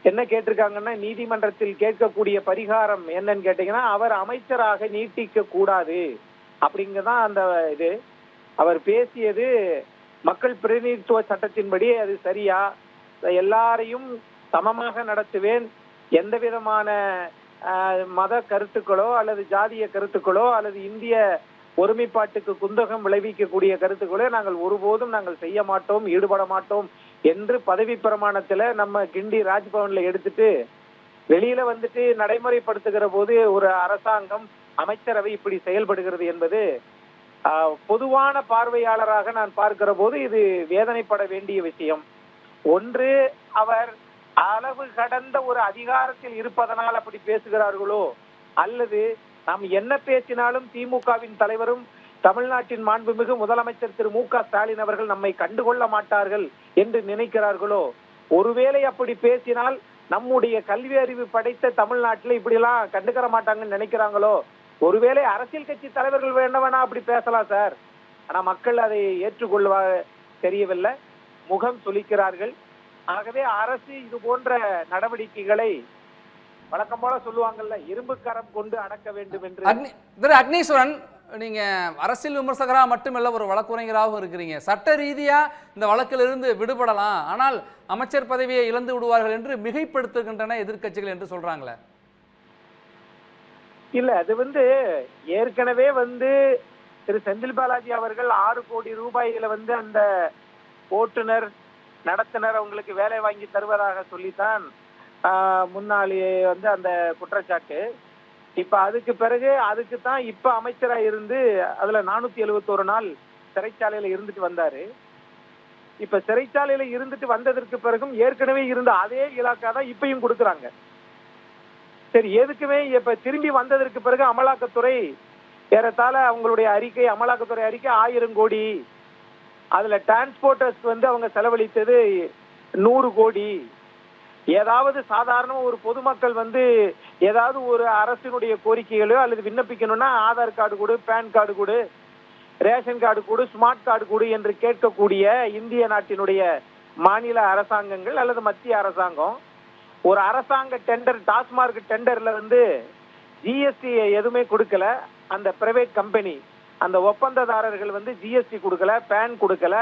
என்ன கேட்டிருக்காங்கன்னா, நீதிமன்றத்தில் கேட்கக்கூடிய பரிகாரம் என்னன்னு கேட்டீங்கன்னா, அவர் அமைச்சராக நீட்டிக்க கூடாது அப்படிங்கதான் அந்த இது. அவர் பேசியது மக்கள் பிரதிநிதித்துவ சட்டத்தின்படி அது சரியா, எல்லாரையும் சமமாக நடத்துவேன், எந்த விதமான மத கருத்துக்களோ அல்லது ஜாதிய கருத்துக்களோ அல்லது இந்திய ஒருமைப்பாட்டுக்கு குந்தகம் விளைவிக்கக்கூடிய கருத்துக்களோ நாங்கள் ஒருபோதும் நாங்கள் செய்ய மாட்டோம், ஈடுபட மாட்டோம் என்று பதவி பிரமாணத்துல நம்ம கிண்டி ராஜ்பவன்ல எடுத்துட்டு வெளியில நடைமுறைப்படுத்துகிற போது ஒரு அரசாங்கம், அமைச்சரவை இப்படி செயல்படுகிறது என்பது பொதுவான பார்வையாளராக நான் பார்க்கிற போது இது வேதனைப்பட வேண்டிய விஷயம். ஒன்று, அவர் அளவு கடந்த ஒரு அதிகாரத்தில் இருப்பதனால் அப்படி பேசுகிறார்களோ, அல்லது நாம் என்ன பேசினாலும் திமுகவின் தலைவரும் தமிழ்நாட்டின் மாண்புமிகு முதலமைச்சர் திரு மு.க. ஸ்டாலின் அவர்கள் நம்மை கண்டுகொள்ள மாட்டார்கள் என்று நினைக்கிறார்களோ, ஒருவேளை அப்படி பேசினால் நம்முடைய கல்வி அறிவு படைத்த தமிழ்நாட்டில் இப்படி எல்லாம் கண்டுக்கற மாட்டாங்கன்னு நினைக்கிறாங்களோ, ஒருவேளை அரசியல் கட்சி தலைவர்கள் வேணா அப்படி பேசலாம் சார், ஆனா மக்கள் அதை ஏற்றுக்கொள்வா தெரியவில்லை, முகம் சுளிக்கிறார்கள். ஆகவே அரசு இது போன்ற நடவடிக்கைகளை வழக்கம் போல சொல்லுவாங்கல்ல, இரும்பு கரம் கொண்டு அடக்க வேண்டும் என்று. திரு அக்னீஸ்வரன், நீங்க அரசியல் விமர்சகராக மட்டுமல்ல, ஒரு வழக்குரைஞராகவும் இருக்கிறீங்க. சட்ட ரீதியா இந்த வழக்கிலிருந்து விடுபடலாம், ஆனால் அமைச்சர் பதவியை இழந்து விடுவார்கள் என்று மிகைப்படுத்துகின்றன எதிர்க்கட்சிகள் என்று சொல்றாங்களே. இல்ல, அது ஏற்கனவே திரு செந்தில் பாலாஜி அவர்கள் 6 கோடி ரூபாய்களை அந்த ஓட்டுநர் நடத்துனர் அவங்களுக்கு வேலை வாங்கி தருவதாக சொல்லித்தான் முன்னாள் அந்த குற்றச்சாட்டு. இப்ப அதுக்கு பிறகு அதுக்கு தான் இப்ப அமைச்சரா இருந்து அதுல 471 நாள் சிறைச்சாலையில இருந்துட்டு வந்தாரு. இப்ப சிறைச்சாலையில இருந்துட்டு வந்ததற்கு பிறகும் ஏற்கனவே இருந்த அதே இலாக்கா தான் இப்பயும் கொடுக்குறாங்க. சரி, எதுக்குமே இப்ப திரும்பி வந்ததற்கு பிறகு அமலாக்கத்துறை ஏறத்தாழ அவங்களுடைய அறிக்கை, அமலாக்கத்துறை அறிக்கை 1000 கோடி, அதுல டிரான்ஸ்போர்ட்டர்ஸ்க்கு அவங்க செலவழித்தது 100 கோடி. ஏதாவது சாதாரண ஒரு பொதுமக்கள் ஏதாவது ஒரு அரசினுடைய கோரிக்கைகளோ அல்லது விண்ணப்பிக்கணும்னா ஆதார் கார்டு கொடு, பேன் கார்டு கொடு, ரேஷன் கார்டு கொடு, ஸ்மார்ட் கார்டு கொடு என்று கேட்கக்கூடிய இந்திய நாட்டினுடைய மாநில அரசாங்கங்கள் அல்லது மத்திய அரசாங்கம் ஒரு அரசாங்க டெண்டர், டாஸ்மார்க் டெண்டர்ல ஜிஎஸ்டி எதுவுமே கொடுக்கல. அந்த பிரைவேட் கம்பெனி, அந்த ஒப்பந்ததாரர்கள் ஜிஎஸ்டி கொடுக்கல, பேன் கொடுக்கல,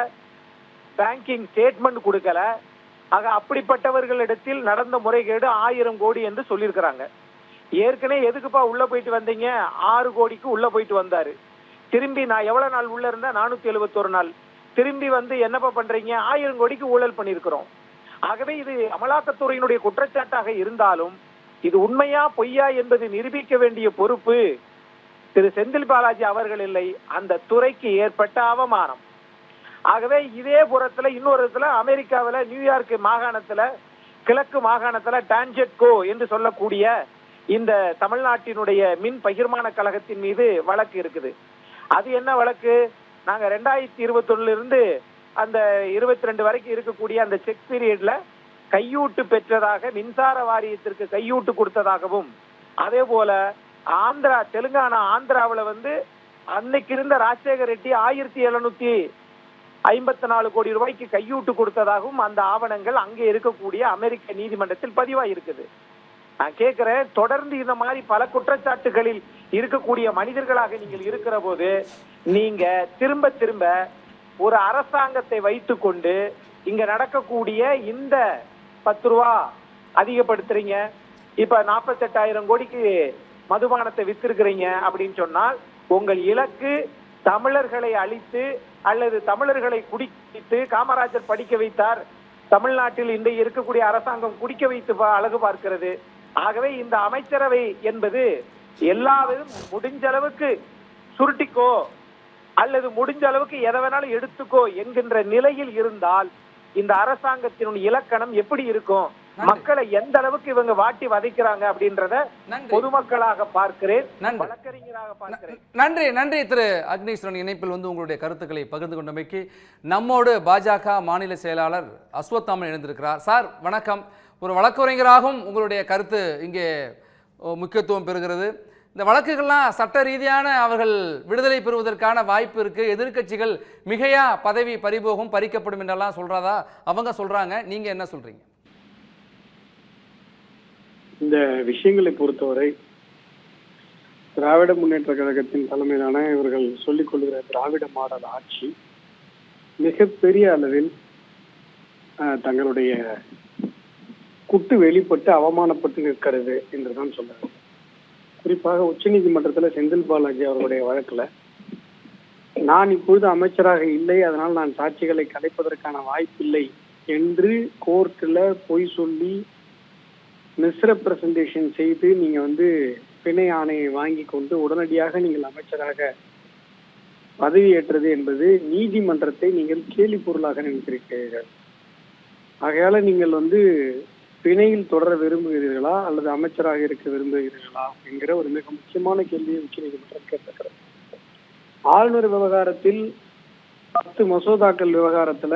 பேங்கிங் ஸ்டேட்மெண்ட் கொடுக்கல. ஆக அப்படிப்பட்டவர்களிடத்தில் நடந்த முறைகேடு 1000 கோடி என்று சொல்லியிருக்கிறாங்க. ஏற்கனவே எதுக்குப்பா உள்ள போயிட்டு வந்தீங்க? 6 கோடிக்கு உள்ள போயிட்டு வந்தாரு. திரும்பி நான் எவ்வளவு நாள் உள்ள இருந்தேன்? 471 நாள். திரும்பி என்னப்பா பண்றீங்க? 1000 கோடிக்கு ஊழல் பண்ணியிருக்கிறோம். ஆகவே இது அமலாக்கத்துறையினுடைய குற்றச்சாட்டாக இருந்தாலும் இது உண்மையா பொய்யா என்பதை நிரூபிக்க வேண்டிய பொறுப்பு திரு செந்தில் பாலாஜி அவர்கள் இல்லை, அந்த துறைக்கு ஏற்பட்ட அவமானம். ஆகவே இதே புறத்துல இன்னொரு இடத்துல அமெரிக்காவில் நியூயார்க் மாகாணத்துல, கிழக்கு மாகாணத்துல டான்ஜெட்கோ என்று சொல்லக்கூடிய இந்த தமிழ்நாட்டினுடைய மின் பகிர்மான கழகத்தின் மீது வழக்கு இருக்குது. அது என்ன வழக்கு? நாங்க 2021 இருந்து அந்த 22 வரைக்கும் இருக்கக்கூடிய அந்த செக் பீரியட்ல கையூட்டு பெற்றதாக, மின்சார வாரியத்திற்கு கையூட்டு கொடுத்ததாகவும், அதே போல ஆந்திரா, தெலுங்கானா, ஆந்திராவில் அன்னைக்கு இருந்த ராஜசேகர் ரெட்டி 1754 கோடி ரூபாய்க்கு கையூட்டு கொடுத்ததாகவும் அந்த ஆவணங்கள் அங்கே இருக்கக்கூடிய அமெரிக்க நீதிமன்றத்தில் பதிவாக இருக்குது. நான் கேட்கிறேன், தொடர்ந்து இந்த மாதிரி பல குற்றச்சாட்டுகளில் இருக்கக்கூடிய மனிதர்களாக நீங்கள் இருக்கிற போது நீங்க திரும்ப திரும்ப ஒரு அரசாங்கத்தை வைத்துக் கொண்டு இங்க நடக்கக்கூடிய இந்த 10 ரூபா அதிகப்படுத்துறீங்க, இப்ப 48,000 கோடிக்கு மதுபானத்தை வித்திருக்கிறீங்க அப்படின்னு சொன்னால் உங்கள் இலக்கு தமிழர்களை அழித்து அல்லது தமிழர்களை குடித்து காமராஜர் படிக்க வைத்தார், தமிழ்நாட்டில் இன்றைய இருக்கக்கூடிய அரசாங்கம் குடிக்க வைத்து அழகு பார்க்கிறது. ஆகவே இந்த அமைச்சரவை என்பது எல்லாரும் முடிஞ்ச அளவுக்கு சுருட்டிக்கோ அல்லது முடிஞ்ச அளவுக்கு எதை வேணாலும் எடுத்துக்கோ என்கின்ற நிலையில் இருந்தால் இந்த அரசாங்கத்தினுடைய இலக்கணம் எப்படி இருக்கும், மக்களை எந்த அளவுக்கு இவங்க வாட்டி வதைக்கிறாங்க அப்படின்றத பொதுமக்களாக பார்க்கிறேன், வழக்கறிஞராக பார்க்கிறேன். நன்றி நன்றி திரு அக்னீஸ்வரன். இணைப்பில் உங்களுடைய கருத்துக்களை பகிர்ந்து கொண்டமைக்கு நம்மோடு பாஜக மாநில செயலாளர் அஸ்வத்தாமன் இணைந்திருக்கிறார். சார் வணக்கம். ஒரு வழக்கறிஞராகவும் உங்களுடைய கருத்து இங்கே முக்கியத்துவம் பெறுகிறது. இந்த வழக்குகள்லாம் சட்ட ரீதியான அவர்கள் விடுதலை பெறுவதற்கான வாய்ப்பு இருக்குது, எதிர்க்கட்சிகள் மிகையா பதவி பறிபோகும் பறிக்கப்படும் என்றெல்லாம் சொல்கிறதா அவங்க சொல்கிறாங்க, நீங்கள் என்ன சொல்கிறீங்க? இந்த விஷயங்களை பொறுத்தவரை திராவிட முன்னேற்ற கழகத்தின் தலைமையிலான இவர்கள் சொல்லிக் கொள்கிற திராவிட மாடல் ஆட்சி மிகப்பெரிய அளவில் தங்களுடைய குட்டு வெளிப்பட்டு அவமானப்பட்டு நிற்கிறது என்றுதான் சொல்றாங்க. குறிப்பாக உச்ச நீதிமன்றத்தில் செந்தில் பாலாஜி அவர்களுடைய வழக்குல நான் இப்பொழுது அமைச்சராக இல்லை, அதனால் நான் சாட்சிகளை கலைப்பதற்கான வாய்ப்பில்லை என்று கோர்ட்டில் பொய் சொல்லி மிஸ்ரெப்ரசன்டேஷன் செய்து நீங்க பிணை ஆணையை வாங்கி கொண்டு உடனடியாக நீங்கள் அமைச்சராக பதவியேற்றது என்பது நீதிமன்றத்தை நீங்கள் கேலி பொருளாக நினைத்திருக்கிறீர்கள். ஆகையால நீங்கள் பிணையில் தொடர விரும்புகிறீர்களா அல்லது அமைச்சராக இருக்க விரும்புகிறீர்களா என்கிற ஒரு மிக முக்கியமான கேள்வியை உச்ச நீதிமன்றம் கேட்டிருக்கிறது. ஆளுநர் விவகாரத்தில் 10 மசோதாக்கள் விவகாரத்துல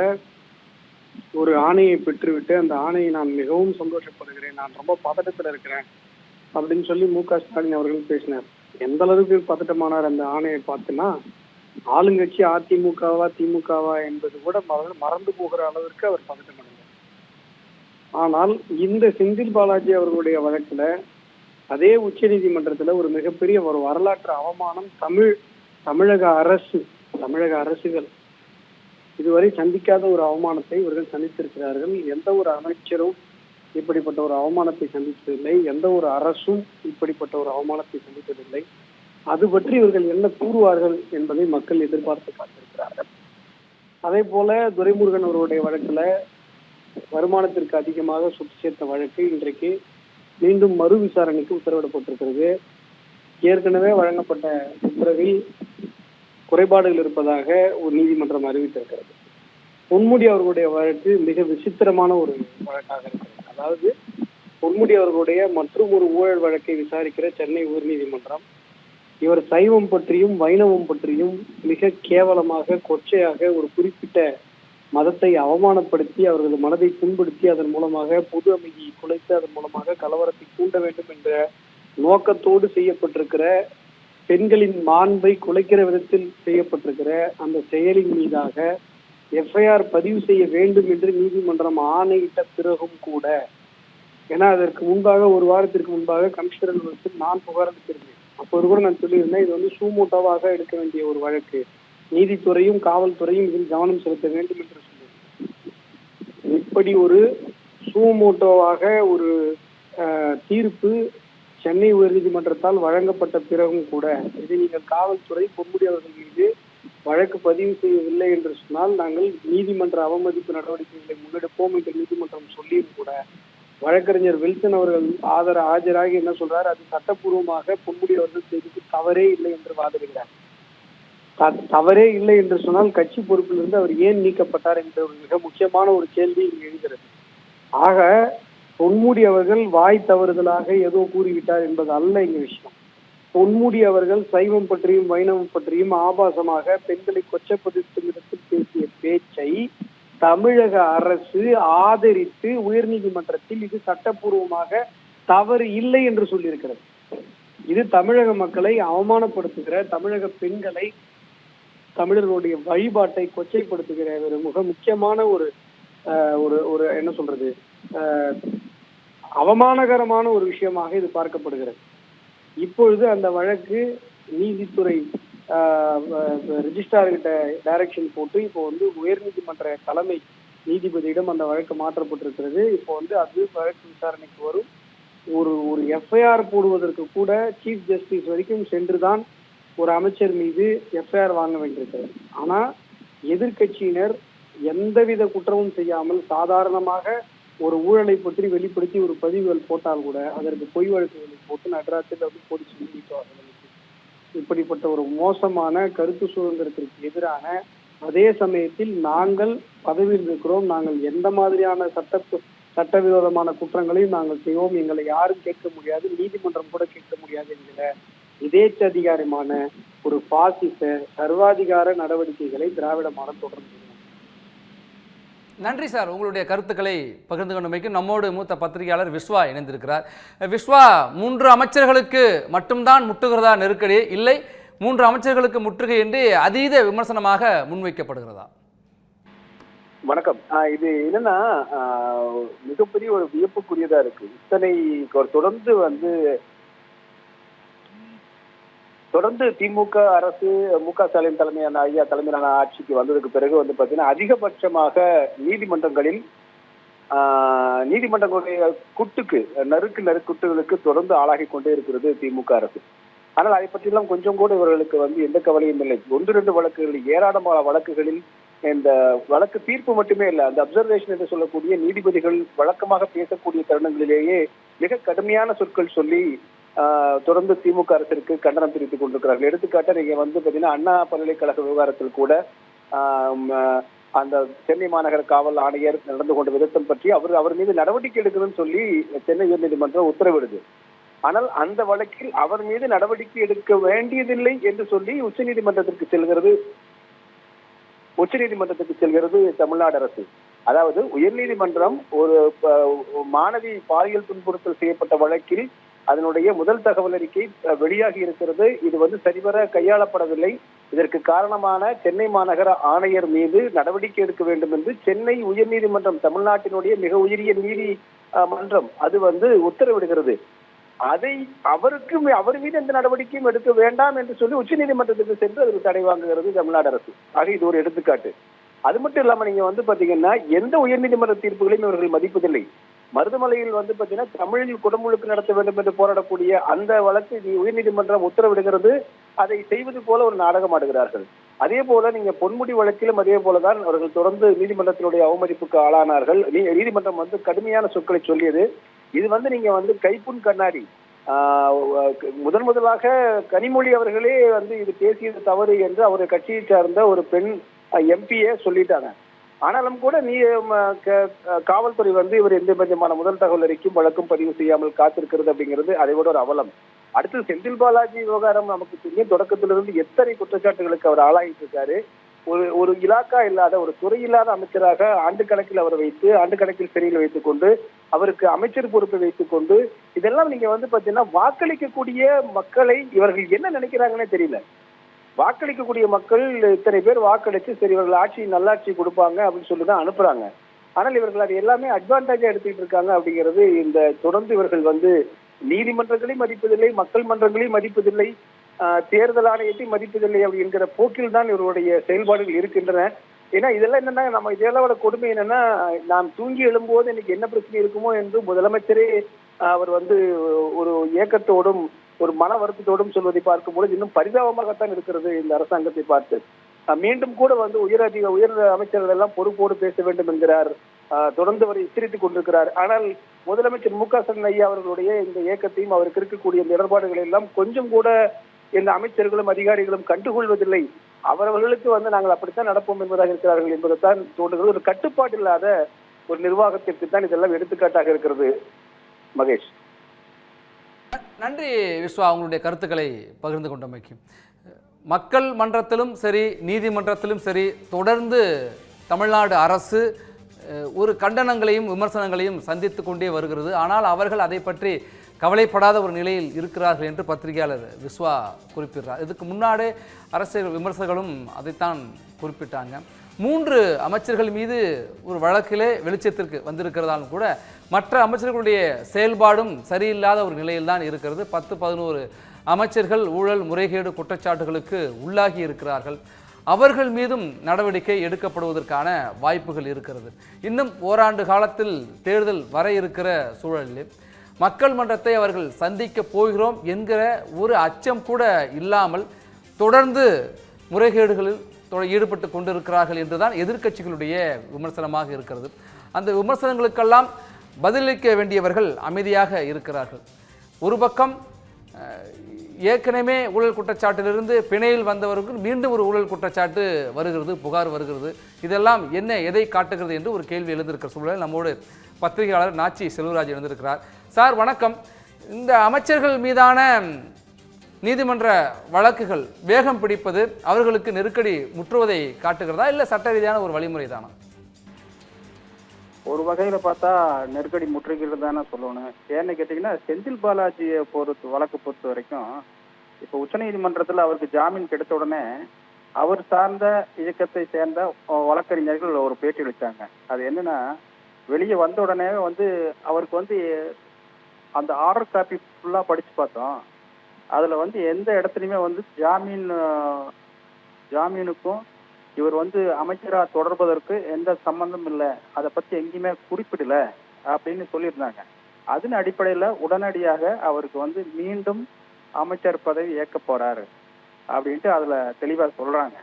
ஒரு ஆணையை பெற்றுவிட்டு அந்த ஆணையை நான் மிகவும் சந்தோஷப்படுகிறேன், நான் ரொம்ப பதட்டத்தில் இருக்கிறேன் அப்படின்னு சொல்லி மு.க. ஸ்டாலின் அவர்கள் பேசினார். எந்த அளவுக்கு பதட்டமானார் அந்த ஆணையை பார்த்துன்னா, ஆளுங்கட்சி அதிமுகவா திமுகவா என்பது கூட மறந்து போகிற அளவிற்கு அவர் பதட்டமடைந்தார். ஆனால் இந்த செந்தில் பாலாஜி அவர்களுடைய வழக்குல அதே உச்ச நீதிமன்றத்துல ஒரு மிகப்பெரிய ஒரு வரலாற்று அவமானம் தமிழக அரசுகள் இதுவரை சந்திக்காத ஒரு அவமானத்தை இவர்கள் சந்தித்திருக்கிறார்கள். எந்த ஒரு அமைச்சரும் இப்படிப்பட்ட ஒரு அவமானத்தை சந்தித்ததில்லை, எந்த ஒரு அரசும் இப்படிப்பட்ட ஒரு அவமானத்தை சந்தித்ததில்லை. அது பற்றி இவர்கள் என்ன கூறுவார்கள் என்பதை மக்கள் எதிர்பார்த்து காத்திருக்கிறார்கள். அதே போல துரைமுருகன் அவர்களுடைய வழக்குல வருமானத்திற்கு அதிகமாக சொத்து சேர்த்த வழக்கு இன்றைக்கு மீண்டும் மறு விசாரணைக்கு உத்தரவிடப்பட்டிருக்கிறது. ஏற்கனவே வழங்கப்பட்ட உத்தரவில் குறைபாடுகள் இருப்பதாக ஒரு நீதிமன்றம் அறிவித்திருக்கிறது. பொன்முடி அவர்களுடைய வழக்கு மிக விசித்திரமான ஒரு வழக்காக இருக்கிறது. அதாவது பொன்முடி அவர்களுடைய மற்றும் ஒரு ஊழல் வழக்கை விசாரிக்கிற சென்னை உயர்நீதிமன்றம் இவர் சைவம் பற்றியும் வைணவம் பற்றியும் மிக கேவலமாக கொச்சையாக ஒரு குறிப்பிட்ட மதத்தை அவமானப்படுத்தி அவர்களது மனதை புண்படுத்தி அதன் மூலமாக பொது அமைதியை குலைத்து அதன் மூலமாக கலவரத்தை தூண்ட வேண்டும் என்ற நோக்கத்தோடு செய்யப்பட்டிருக்கிற பெண்களின் மாண்பை குலைக்கிற விதத்தில் செய்யப்பட்டிருக்கிற அந்த செயலின் மீதாக எஃப்ஐஆர் பதிவு செய்ய வேண்டும் என்று நீதிமன்றம் ஆணையிட்ட பிறகும் கூட, ஏன்னா அதற்கு முன்பாக ஒரு வாரத்திற்கு முன்பாக கமிஷனர் அலுவலகத்தில் நான் புகார் அளித்திருந்தேன். அப்போது கூட நான் சொல்லியிருந்தேன், இது சூமோட்டோவாக எடுக்க வேண்டிய ஒரு வழக்கு, நீதித்துறையும் காவல்துறையும் இதில் கவனம் செலுத்த வேண்டும் என்று சொல்லியிருந்தேன். இப்படி ஒரு சூமோட்டோவாக ஒரு தீர்ப்பு சென்னை உயர்நீதிமன்றத்தால் வழங்கப்பட்ட பிறகும் கூட இதை நீங்கள் காவல்துறை பொன்முடி அவர்கள் மீது வழக்கு பதிவு செய்யவில்லை என்று சொன்னால் நாங்கள் நீதிமன்ற அவமதிப்பு நடவடிக்கைகளை முன்னெடுப்போம் என்று நீதிமன்றம் சொல்லியும் கூட வழக்கறிஞர் வில்சன் அவர்கள் ஆஜராகி என்ன சொல்றார், அது சட்டப்பூர்வமாக பொன்முடி அவர்கள் செய்தது தவறே இல்லை என்று வாதிடுகிறார். தவறே இல்லை என்று சொன்னால் கட்சி பொறுப்பிலிருந்து அவர் ஏன் நீக்கப்பட்டார் என்ற ஒரு மிக முக்கியமான ஒரு கேள்வி இங்கு எழுகிறது. ஆக பொன்முடி அவர்கள் வாய் தவறுதலாக ஏதோ கூறிவிட்டார் என்பது அல்ல இங்க விஷயம். பொன்முடி அவர்கள் சைவம் பற்றியும் வைணவம் பற்றியும் ஆபாசமாக பெண்களை கொச்சப்படுத்தும் இடத்தில் பேசிய பேச்சை தமிழக அரசு ஆதரித்து உயர்நீதிமன்றத்தில் இது சட்டப்பூர்வமாக தவறு இல்லை என்று சொல்லியிருக்கிறது. இது தமிழக மக்களை அவமானப்படுத்துகிற, தமிழக பெண்களை தமிழர்களுடைய வழிபாட்டை கொச்சைப்படுத்துகிற ஒரு மிக முக்கியமான ஒரு ஒரு என்ன சொல்றது அவமானகரமான ஒரு விஷயமாக இது பார்க்கப்படுகிறது. இப்பொழுது அந்த வழக்கு நீதித்துறை ரெஜிஸ்ட்ரார் கிட்ட டைரக்ஷன் போட்டு இப்போ உயர்நீதிமன்ற தலைமை நீதிபதியிடம் அந்த வழக்கு மாற்றப்பட்டிருக்கிறது. இப்போ அது வழக்கு விசாரணைக்கு வரும். ஒரு எஃப்ஐஆர் போடுவதற்கு கூட சீஃப் ஜஸ்டிஸ் வரைக்கும் சென்றுதான் ஒரு அமைச்சர் மீது எஃப்ஐஆர் வாங்க வேண்டியிருக்கிறது. ஆனா எதிர்க்கட்சியினர் எந்தவித குற்றமும் செய்யாமல் சாதாரணமாக ஒரு ஊழலை பற்றி வெளிப்படுத்தி ஒரு பதிவுகள் போட்டால் கூட அதற்கு பொய் வழக்குகளை போட்டு நகராட்சியில் வந்து போலீஸ் நீடிப்பார்கள். இப்படிப்பட்ட ஒரு மோசமான கருத்து சுதந்திரத்திற்கு எதிரான, அதே சமயத்தில் நாங்கள் பதவியில் இருக்கிறோம், நாங்கள் எந்த மாதிரியான சட்டவிரோதமான குற்றங்களையும் நாங்கள் செய்வோம், எங்களை யாரும் கேட்க முடியாது, நீதிமன்றம் கூட கேட்க முடியாது என்கிற இதேச்சதிகாரமான ஒரு பாசிச சர்வாதிகார நடவடிக்கைகளை திராவிட மாடல் தொடர்ந்து. நன்றி சார், உங்களுடைய கருத்துக்களை பகிர்ந்து கொண்டமைக்கு. நம்மோடு மூத்த பத்திரிகையாளர் விஸ்வா இணைந்திருக்கிறார். விஸ்வா, 3 அமைச்சர்களுக்கு மட்டும்தான் முட்டுகிறதா நெருக்கடி, இல்லை 3 அமைச்சர்களுக்கு முற்றுகை என்று அதீத விமர்சனமாக முன்வைக்கப்படுகிறதா? வணக்கம். இது என்னன்னா மிகப்பெரிய ஒரு வியப்புக்குரியதா இருக்கு. இத்தனை தொடர்ந்து திமுக அரசு மு.க. ஸ்டாலின் தலைமையான ஐயா தலைமையிலான ஆட்சிக்கு வந்ததுக்கு பிறகு வந்து பாத்தீங்கன்னா அதிகபட்சமாக நீதிமன்றங்களுடைய நறுக்குட்டுகளுக்கு தொடர்ந்து ஆளாகி கொண்டே இருக்கிறது திமுக அரசு. ஆனால் அதை பற்றியெல்லாம் கொஞ்சம் கூட இவர்களுக்கு எந்த கவலையும் இல்லை. 1-2 வழக்குகளில், ஏராளமான வழக்குகளில் இந்த வழக்கு தீர்ப்பு மட்டுமே இல்லை, அந்த அப்சர்வேஷன் என்று சொல்லக்கூடிய நீதிபதிகள் வழக்கமாக பேசக்கூடிய தருணங்களிலேயே மிக கடுமையான சொற்கள் சொல்லி தொடர்ந்து திமுக அரசிற்கு கண்டனம் தெரிவித்துக் கொண்டிருக்கிறார்கள். எடுத்துக்காட்ட நீங்க பாத்தீங்கன்னா அண்ணா பல்கலைக்கழக விவகாரத்தில் கூட அந்த சென்னை மாநகர காவல் ஆணையர் நடந்து கொண்ட விதத்தம் பற்றி அவர் மீது நடவடிக்கை எடுக்கணும்னு சொல்லி சென்னை உயர்நீதிமன்றம் உத்தரவிடுது. ஆனால் அந்த வழக்கில் அவர் மீது நடவடிக்கை எடுக்க வேண்டியதில்லை என்று சொல்லி உச்சநீதிமன்றத்திற்கு செல்கிறது தமிழ்நாடு அரசு. அதாவது உயர்நீதிமன்றம் ஒரு மாணவி பாலியல் துன்புறுத்தல் செய்யப்பட்ட வழக்கில் அதனுடைய முதல் தகவல் அறிக்கை வெளியாகி இருக்கிறது. இது சரிவர கையாளப்படவில்லை. இதற்கு காரணமான சென்னை மாநகர ஆணையர் மீது நடவடிக்கை எடுக்க வேண்டும் என்று சென்னை உயர்நீதிமன்றம், தமிழ்நாட்டினுடைய மிக உயரிய நீதி மன்றம், அது உத்தரவிடுகிறது. அவர் மீது எந்த நடவடிக்கையும் எடுக்க வேண்டாம் என்று சொல்லி உச்சநீதிமன்றத்துக்கு சென்று அதற்கு தடை வாங்குகிறது தமிழ்நாடு அரசு. ஆக இது ஒரு எடுத்துக்காட்டு. அது மட்டும் இல்லாம நீங்க பாத்தீங்கன்னா எந்த உயர்நீதிமன்ற தீர்ப்புகளையும் இவர்கள் மதிப்பதில்லை. மருதமலையில் பாத்தீங்கன்னா தமிழில் குடமுழுக்கு நடத்த வேண்டும் என்று போராடக்கூடிய அந்த வழக்கு உயர்நீதிமன்றம் உத்தரவிடுகிறது. அதை செய்வது போல ஒரு நாடகம் ஆடுகிறார்கள். அதே போல நீங்க பொன்முடி வழக்கிலும் அதே போலதான் அவர்கள் தொடர்ந்து நீதிமன்றத்தினுடைய அவமதிப்புக்கு ஆளானார்கள். நீதிமன்றம் கடுமையான சொற்களை சொல்லியது. இது நீங்க கைப்புண் கண்ணாடி. முதலாக கனிமொழி அவர்களே இது பேசியது தவறு என்று அவருடைய கட்சியை சார்ந்த ஒரு பெண் எம்பியே சொல்லிட்டாங்க. ஆனாலும் கூட காவல்துறை இவர் எந்த விதமான முதல் தகவல் அறிக்கையும் வழக்கும் பதிவு செய்யாமல் காத்திருக்கிறது அப்படிங்கிறது அதை விட ஒரு அவலம். அடுத்து செந்தில் பாலாஜி விவகாரம் நமக்கு தெரியும். தொடக்கத்திலிருந்து எத்தனை குற்றச்சாட்டுகளுக்கு அவர் ஆளாகிட்டு இருக்காரு. ஒரு இலாக்கா இல்லாத, ஒரு துறை இல்லாத அமைச்சராக ஆண்டு கணக்கில் அவரை வைத்து, ஆண்டு கணக்கில் சிறையில் வைத்துக் கொண்டு, அவருக்கு அமைச்சர் பொறுப்பை வைத்துக் கொண்டு, இதெல்லாம் நீங்க பாத்தீங்கன்னா வாக்களிக்கக்கூடிய மக்களை இவர்கள் என்ன நினைக்கிறாங்கன்னே தெரியல. வாக்களிக்கக்கூடிய மக்கள் இத்தனை பேர் வாக்களிச்சு சரி இவர்கள் நல்லாட்சி கொடுப்பாங்க அப்படின்னு சொல்லிதான் அனுப்புறாங்க. ஆனால் இவர்கள் அது எல்லாமே அட்வான்டேஜா எடுத்துக்கிட்டு இருக்காங்க அப்படிங்கிறது. இந்த தொடர்ந்து இவர்கள் நீதிமன்றங்களையும் மதிப்பதில்லை, மக்கள் மன்றங்களையும் மதிப்பதில்லை, தேர்தல் ஆணையத்தை மதிப்பதில்லை அப்படிங்கிற போக்கில் தான் இவருடைய செயல்பாடுகள் இருக்கின்றன. ஏன்னா இதெல்லாம் என்னன்னா, நம்ம இதெல்லாம் கொடுமை என்னன்னா, நாம் தூங்கி எழும்போது இன்னைக்கு என்ன பிரச்சனை இருக்குமோ என்று முதலமைச்சரே அவர் ஒரு ஏக்கத்தோடும் ஒரு மன வருத்தத்தோடும் சொல்வதை பார்க்கும்போது இன்னும் பரிதாபமாகத்தான் இருக்கிறது இந்த அரசாங்கத்தை பார்த்து. மீண்டும் கூட உயர் அமைச்சர்கள் எல்லாம் பொறுப்போடு பேச வேண்டும் என்கிறார். தொடர்ந்து அவர் எச்சரித்துக் கொண்டிருக்கிறார். ஆனால் முதலமைச்சர் மு.க. ஸ்டாலின் ஐயா அவர்களுடைய இந்த இயக்கத்தையும் அவருக்கு இருக்கக்கூடிய இந்த இடர்பாடுகளை எல்லாம் கொஞ்சம் கூட இந்த அமைச்சர்களும் அதிகாரிகளும் கண்டுகொள்வதில்லை. அவர்களுக்கு நாங்கள் அப்படித்தான் நடப்போம் என்பதாக இருக்கிறார்கள் என்பதைத்தான் தோன்றுகிறது. ஒரு கட்டுப்பாடு இல்லாத ஒரு நிர்வாகத்திற்கு தான் இதெல்லாம் எடுத்துக்காட்டாக இருக்கிறது. மகேஷ், நன்றி விஸ்வா, உங்களுடைய கருத்துக்களை பகிர்ந்து கொண்டமைக்கு. மக்கள் மன்றத்திலும் சரி, நீதிமன்றத்திலும் சரி, தொடர்ந்து தமிழ்நாடு அரசு ஒரு கண்டனங்களையும் விமர்சனங்களையும் சந்தித்து கொண்டே வருகிறது. ஆனால் அவர்கள் அதை பற்றி கவலைப்படாத ஒரு நிலையில் இருக்கிறார்கள் என்று பத்திரிகையாளர் விஸ்வா குறிப்பிடுறார். இதுக்கு முன்னாடி அரசியல் விமர்சகர்களும் அதைத்தான் குறிப்பிட்டாங்க. 3 அமைச்சர்கள் மீது ஒரு வழக்கிலே வெளிச்சத்திற்கு வந்திருக்கிறதாலும் கூட மற்ற அமைச்சர்களுடைய செயல்பாடும் சரியில்லாத ஒரு நிலையில்தான் இருக்கிறது. 10-11 அமைச்சர்கள் ஊழல் முறைகேடு குற்றச்சாட்டுகளுக்கு உள்ளாகி இருக்கிறார்கள். அவர்கள் மீதும் நடவடிக்கை எடுக்கப்படுவதற்கான வாய்ப்புகள் இருக்கிறது. இன்னும் ஓராண்டு காலத்தில் தேர்தல் வர இருக்கிற சூழலில் மக்கள் மன்றத்தை அவர்கள் சந்திக்க போகிறோம் என்கிற ஒரு அச்சம் கூட இல்லாமல் தொடர்ந்து முறைகேடுகளில் ஈடுபட்டு கொண்டிருக்கிறார்கள் என்றுதான் எதிர்க்கட்சிகளுடைய விமர்சனமாக இருக்கிறது. அந்த விமர்சனங்களுக்கெல்லாம் பதிலளிக்க வேண்டியவர்கள் அமைதியாக இருக்கிறார்கள். ஒரு பக்கம் ஏற்கனவே ஊழல் குற்றச்சாட்டிலிருந்து பிணையில் வந்தவருக்கு மீண்டும் ஒரு ஊழல் குற்றச்சாட்டு வருகிறது, புகார் வருகிறது. இதெல்லாம் என்ன, எதை காட்டுகிறது என்று ஒரு கேள்வி எழுந்திருக்கிற சூழலில் நம்மோடு பத்திரிகையாளர் நாச்சி செல்வராஜ் எழுந்திருக்கிறார். சார் வணக்கம். இந்த அமைச்சர்கள் மீதான நீதிமன்ற வழக்குகள் வேகம் பிடிப்பது அவர்களுக்கு நெருக்கடி முற்றுவதை காட்டுகிறதா, இல்லை சட்ட ரீதியான ஒரு வழிமுறை தானா? ஒரு வகையில பார்த்தா நெருக்கடி முற்றுகிறது தானே சொல்லணும். ஏன்னு கேட்டீங்கன்னா, செந்தில் பாலாஜியை வழக்கு பொறுத்த வரைக்கும் இப்போ உச்சநீதிமன்றத்தில் அவருக்கு ஜாமீன் கிடைத்த உடனே அவர் சார்ந்த இயக்கத்தை சேர்ந்த வழக்கறிஞர்கள் ஒரு பேட்டி அளித்தாங்க. அது என்னன்னா, வெளியே வந்த உடனே அவருக்கு அந்த ஆர்டர் காப்பி ஃபுல்லா படிச்சு பார்த்தோம். அதுல எந்த இடத்துலையுமே ஜாமீனுக்கும் இவர் அமைச்சரா தொடர்பதற்கு எந்த சம்பந்தம் இல்லை, அதை பத்தி எங்கேயுமே குறிப்பிடல அப்படின்னு சொல்லியிருந்தாங்க. அதன் அடிப்படையில உடனடியாக அவருக்கு மீண்டும் அமைச்சர் பதவி ஏற்க போறாரு அப்படின்ட்டு அதுல தெளிவா சொல்றாங்க.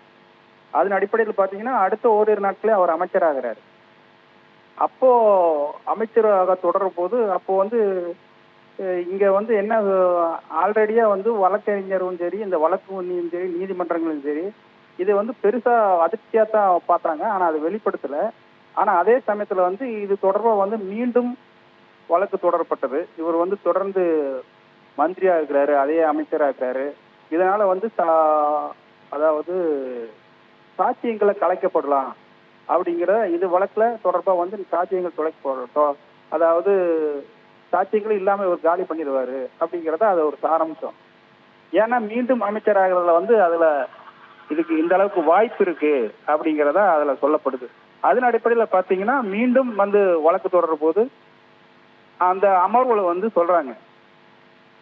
அதன் அடிப்படையில் பாத்தீங்கன்னா அடுத்த ஓரிரு நாட்களே அவர் அமைச்சராகிறாரு. அப்போ அமைச்சராக தொடரும் போது அப்போ இங்க என்ன ஆல்ரெடியா வழக்கறிஞரும் சரி, இந்த வழக்கும் சரி, நீதிமன்றங்களும் சரி, இது பெருசா அதிர்ச்சியா தான் பார்த்தாங்க. ஆனா அது வெளிப்படுத்தல. ஆனா அதே சமயத்துல இது தொடர்பா மீண்டும் வழக்கு தொடரப்பட்டது. இவர் தொடர்ந்து மந்திரியா இருக்கிறாரு, அதே அமைச்சரா இருக்கிறாரு. இதனால அதாவது சாட்சியங்களை கலைக்கப்படலாம் அப்படிங்கிற இது வழக்குல தொடர்பா சாட்சியங்கள் தொலைக்கப்படட்டும், அதாவது சாட்சியங்களும் இல்லாம இவர் காலி பண்ணிடுவாரு அப்படிங்கிறத அது ஒரு சாராம்சம். ஏன்னா மீண்டும் அமைச்சராகிறதுல அதுல இதுக்கு இந்த அளவுக்கு வாய்ப்பு இருக்கு அப்படிங்கிறத அதுல சொல்லப்படுது. அதன் அடிப்படையில பாத்தீங்கன்னா மீண்டும் வழக்கு தொடர போது அந்த அமர்வுல சொல்றாங்க,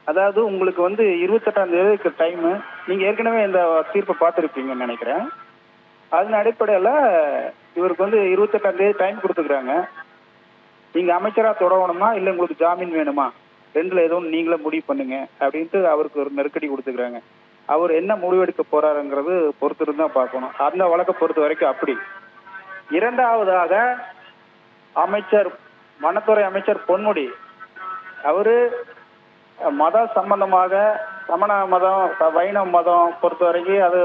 அதாவது உங்களுக்கு 28ஆம் தேதிக்கு டைம், நீங்க ஏற்கனவே இந்த தீர்ப்பை பார்த்துருப்பீங்கன்னு நினைக்கிறேன். அதன் அடிப்படையில இவருக்கு 28ஆம் தேதி டைம் கொடுத்துக்கிறாங்க. நீங்க அமைச்சரா தொடரணுமா இல்ல உங்களுக்கு ஜாமீன் வேணுமா, ரெண்டுல ஏதோ நீங்களே முடிவு பண்ணுங்க அப்படின்ட்டு அவருக்கு ஒரு நெருக்கடி கொடுத்துக்கிறாங்க. அவர் என்ன முடிவெடுக்க போறாருங்கிறது பொறுத்து தான் பார்க்கணும். அந்த வழக்கை பொறுத்த வரைக்கும் அப்படி. இரண்டாவதாக வனத்துறை அமைச்சர் பொன்முடி அவரு மத சம்பந்தமாக சமண மதம், வைணவ மதம் பொறுத்த வரைக்கும் அது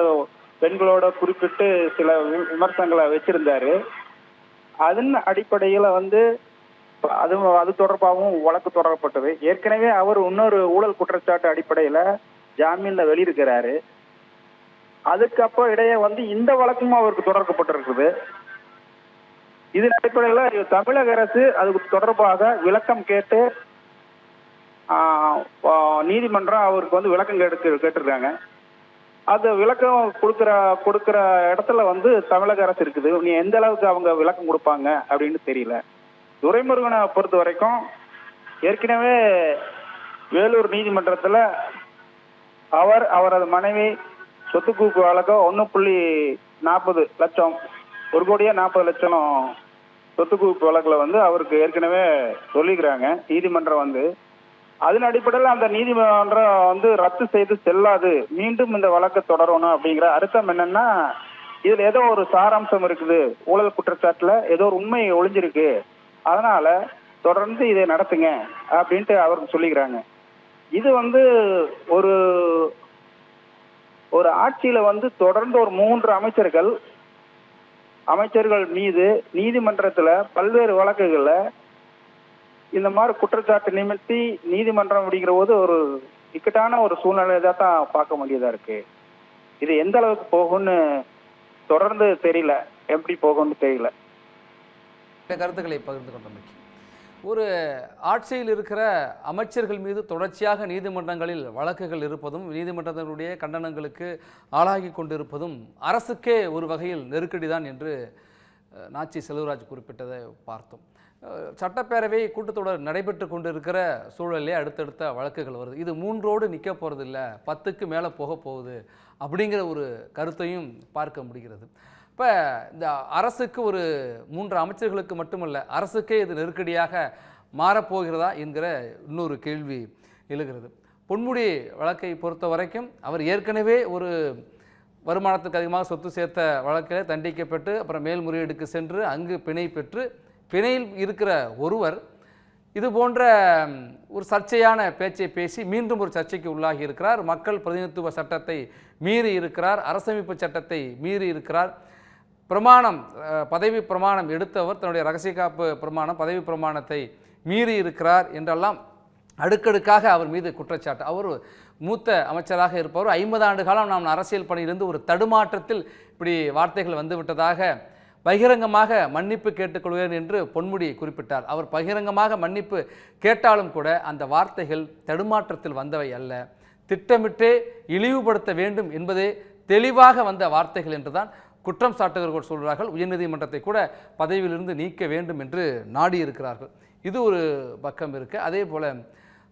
பெண்களோட குறிப்பிட்டு சில விமர்சனங்களை வச்சிருந்தாரு. அதன் அடிப்படையில அது தொடர்பாகவும் வழக்கு தொடரப்பட்டது. ஏற்கனவே அவர் இன்னொரு ஊழல் குற்றச்சாட்டு அடிப்படையில ஜாமீன்ல வெளியிருக்கிறாரு. அதுக்கப்புறம் இடையே இந்த வழக்கும் அவருக்கு தொடர்க்கப்பட்டிருக்குது. இதன் அடிப்படையில தமிழக அரசு அதுக்கு தொடர்பாக விளக்கம் கேட்டு நீதிமன்றம் அவருக்கு விளக்கம் கேட்டிருக்காங்க. அது விளக்கம் கொடுக்கிற இடத்துல தமிழக அரசு இருக்குது. நீ எந்த அளவுக்கு அவங்க விளக்கம் கொடுப்பாங்க அப்படின்னு தெரியல. துரைமுருகனை பொறுத்த வரைக்கும் ஏற்கனவே வேலூர் நீதிமன்றத்துல அவரது மனைவி சொத்து குவிப்பு வழக்கம் 1.40 லட்சம் 1,40,00,000 சொத்து குவிப்பு வழக்குல அவருக்கு ஏற்கனவே சொல்லிக்கிறாங்க நீதிமன்றம். அதன் அடிப்படையில் அந்த நீதிமன்றம் ரத்து செய்து செல்லாது, மீண்டும் இந்த வழக்கை தொடரணும் அப்படிங்கிற அர்த்தம் என்னன்னா, இதுல ஏதோ ஒரு சாராம்சம் இருக்குது, ஊழல் குற்றச்சாட்டுல ஏதோ ஒரு உண்மை ஒளிஞ்சிருக்கு, அதனால தொடர்ந்து இதை நடத்துங்க அப்படின்ட்டு அவருக்கு சொல்லிக்கிறாங்க. இது ஒரு ஆட்சியில தொடர்ந்து ஒரு 3 அமைச்சர்கள் மீது நீதிமன்றத்துல பல்வேறு வழக்குகள்ல இந்த மாதிரி குற்றச்சாட்டு நிமித்தி நீதிமன்றம் அப்படிங்கிற போது ஒரு இக்கட்டான ஒரு சூழ்நிலை தான் பார்க்க வேண்டியதா இருக்கு. இது எந்த அளவுக்கு போகும்னு தொடர்ந்து தெரியல, எப்படி போகும்னு தெரியல. கருத்துக்களை பகிர்ந்து கொண்டமைக்கு ஒரு ஆட்சியில் இருக்கிற அமைச்சர்கள் மீது தொடர்ச்சியாக நீதிமன்றங்களில் வழக்குகள் இருப்பதும் நீதிமன்றத்தினுடைய கண்டனங்களுக்கு ஆளாகி கொண்டிருப்பதும் அரசுக்கே ஒரு வகையில் நெருக்கடி தான் என்று நாச்சி செல்வராஜ் குறிப்பிட்டதை பார்த்தோம். சட்டப்பேரவை கூட்டத்தொடர் நடைபெற்று கொண்டிருக்கிற சூழலே அடுத்தடுத்த வழக்குகள் வருது. இது 3ஓடு நிற்க போகிறது இல்லை, 10க்கு மேலே போக போகுது அப்படிங்கிற ஒரு கருத்தையும் பார்க்க முடிகிறது. இப்போ இந்த அரசுக்கு ஒரு 3 அமைச்சர்களுக்கு மட்டுமல்ல, அரசுக்கே இது நெருக்கடியாக மாறப்போகிறதா என்கிற இன்னொரு கேள்வி எழுகிறது. பொன்முடி வழக்கை பொறுத்த வரைக்கும் அவர் ஏற்கனவே ஒரு வருமானத்துக்கு அதிகமாக சொத்து சேர்த்த வழக்கில் தண்டிக்கப்பட்டு அப்புறம் மேல்முறையீடுக்கு சென்று அங்கு பிணை பெற்று பிணையில் இருக்கிற ஒருவர் இது போன்ற ஒரு சர்ச்சையான பேச்சை பேசி மீண்டும் ஒரு சர்ச்சைக்கு உள்ளாகி இருக்கிறார். மக்கள் பிரதிநிதித்துவ சட்டத்தை மீறி இருக்கிறார், அரசமைப்பு சட்டத்தை மீறி இருக்கிறார். பிரமாணம் பதவி பிரமாணம் எடுத்தவர் தன்னுடைய ரகசிய காப்பு பிரமாணம் பதவி பிரமாணத்தை மீறி இருக்கிறார் என்றெல்லாம் அடுக்கடுக்காக அவர் மீது குற்றச்சாட்டு. அவர் மூத்த அமைச்சராக இருப்பவர். 50 ஆண்டு காலம் நாம் அரசியல் பணியிலிருந்து ஒரு தடுமாற்றத்தில் இப்படி வார்த்தைகள் வந்துவிட்டதாக பகிரங்கமாக மன்னிப்பு கேட்டுக்கொள்வேன் என்று பொன்முடி குறிப்பிட்டார். அவர் பகிரங்கமாக மன்னிப்பு கேட்டாலும் கூட அந்த வார்த்தைகள் தடுமாற்றத்தில் வந்தவை அல்ல, திட்டமிட்டே இழிவுபடுத்த வேண்டும் என்பதே தெளிவாக வந்த வார்த்தைகள் என்றுதான் குற்றம் சாட்டுகிறவர்கள் சொல்கிறார்கள். உயர்நீதிமன்றத்தை கூட பதவியிலிருந்து நீக்க வேண்டும் என்று நாடி இருக்கிறார்கள். இது ஒரு பக்கம் இருக்கு. அதே போல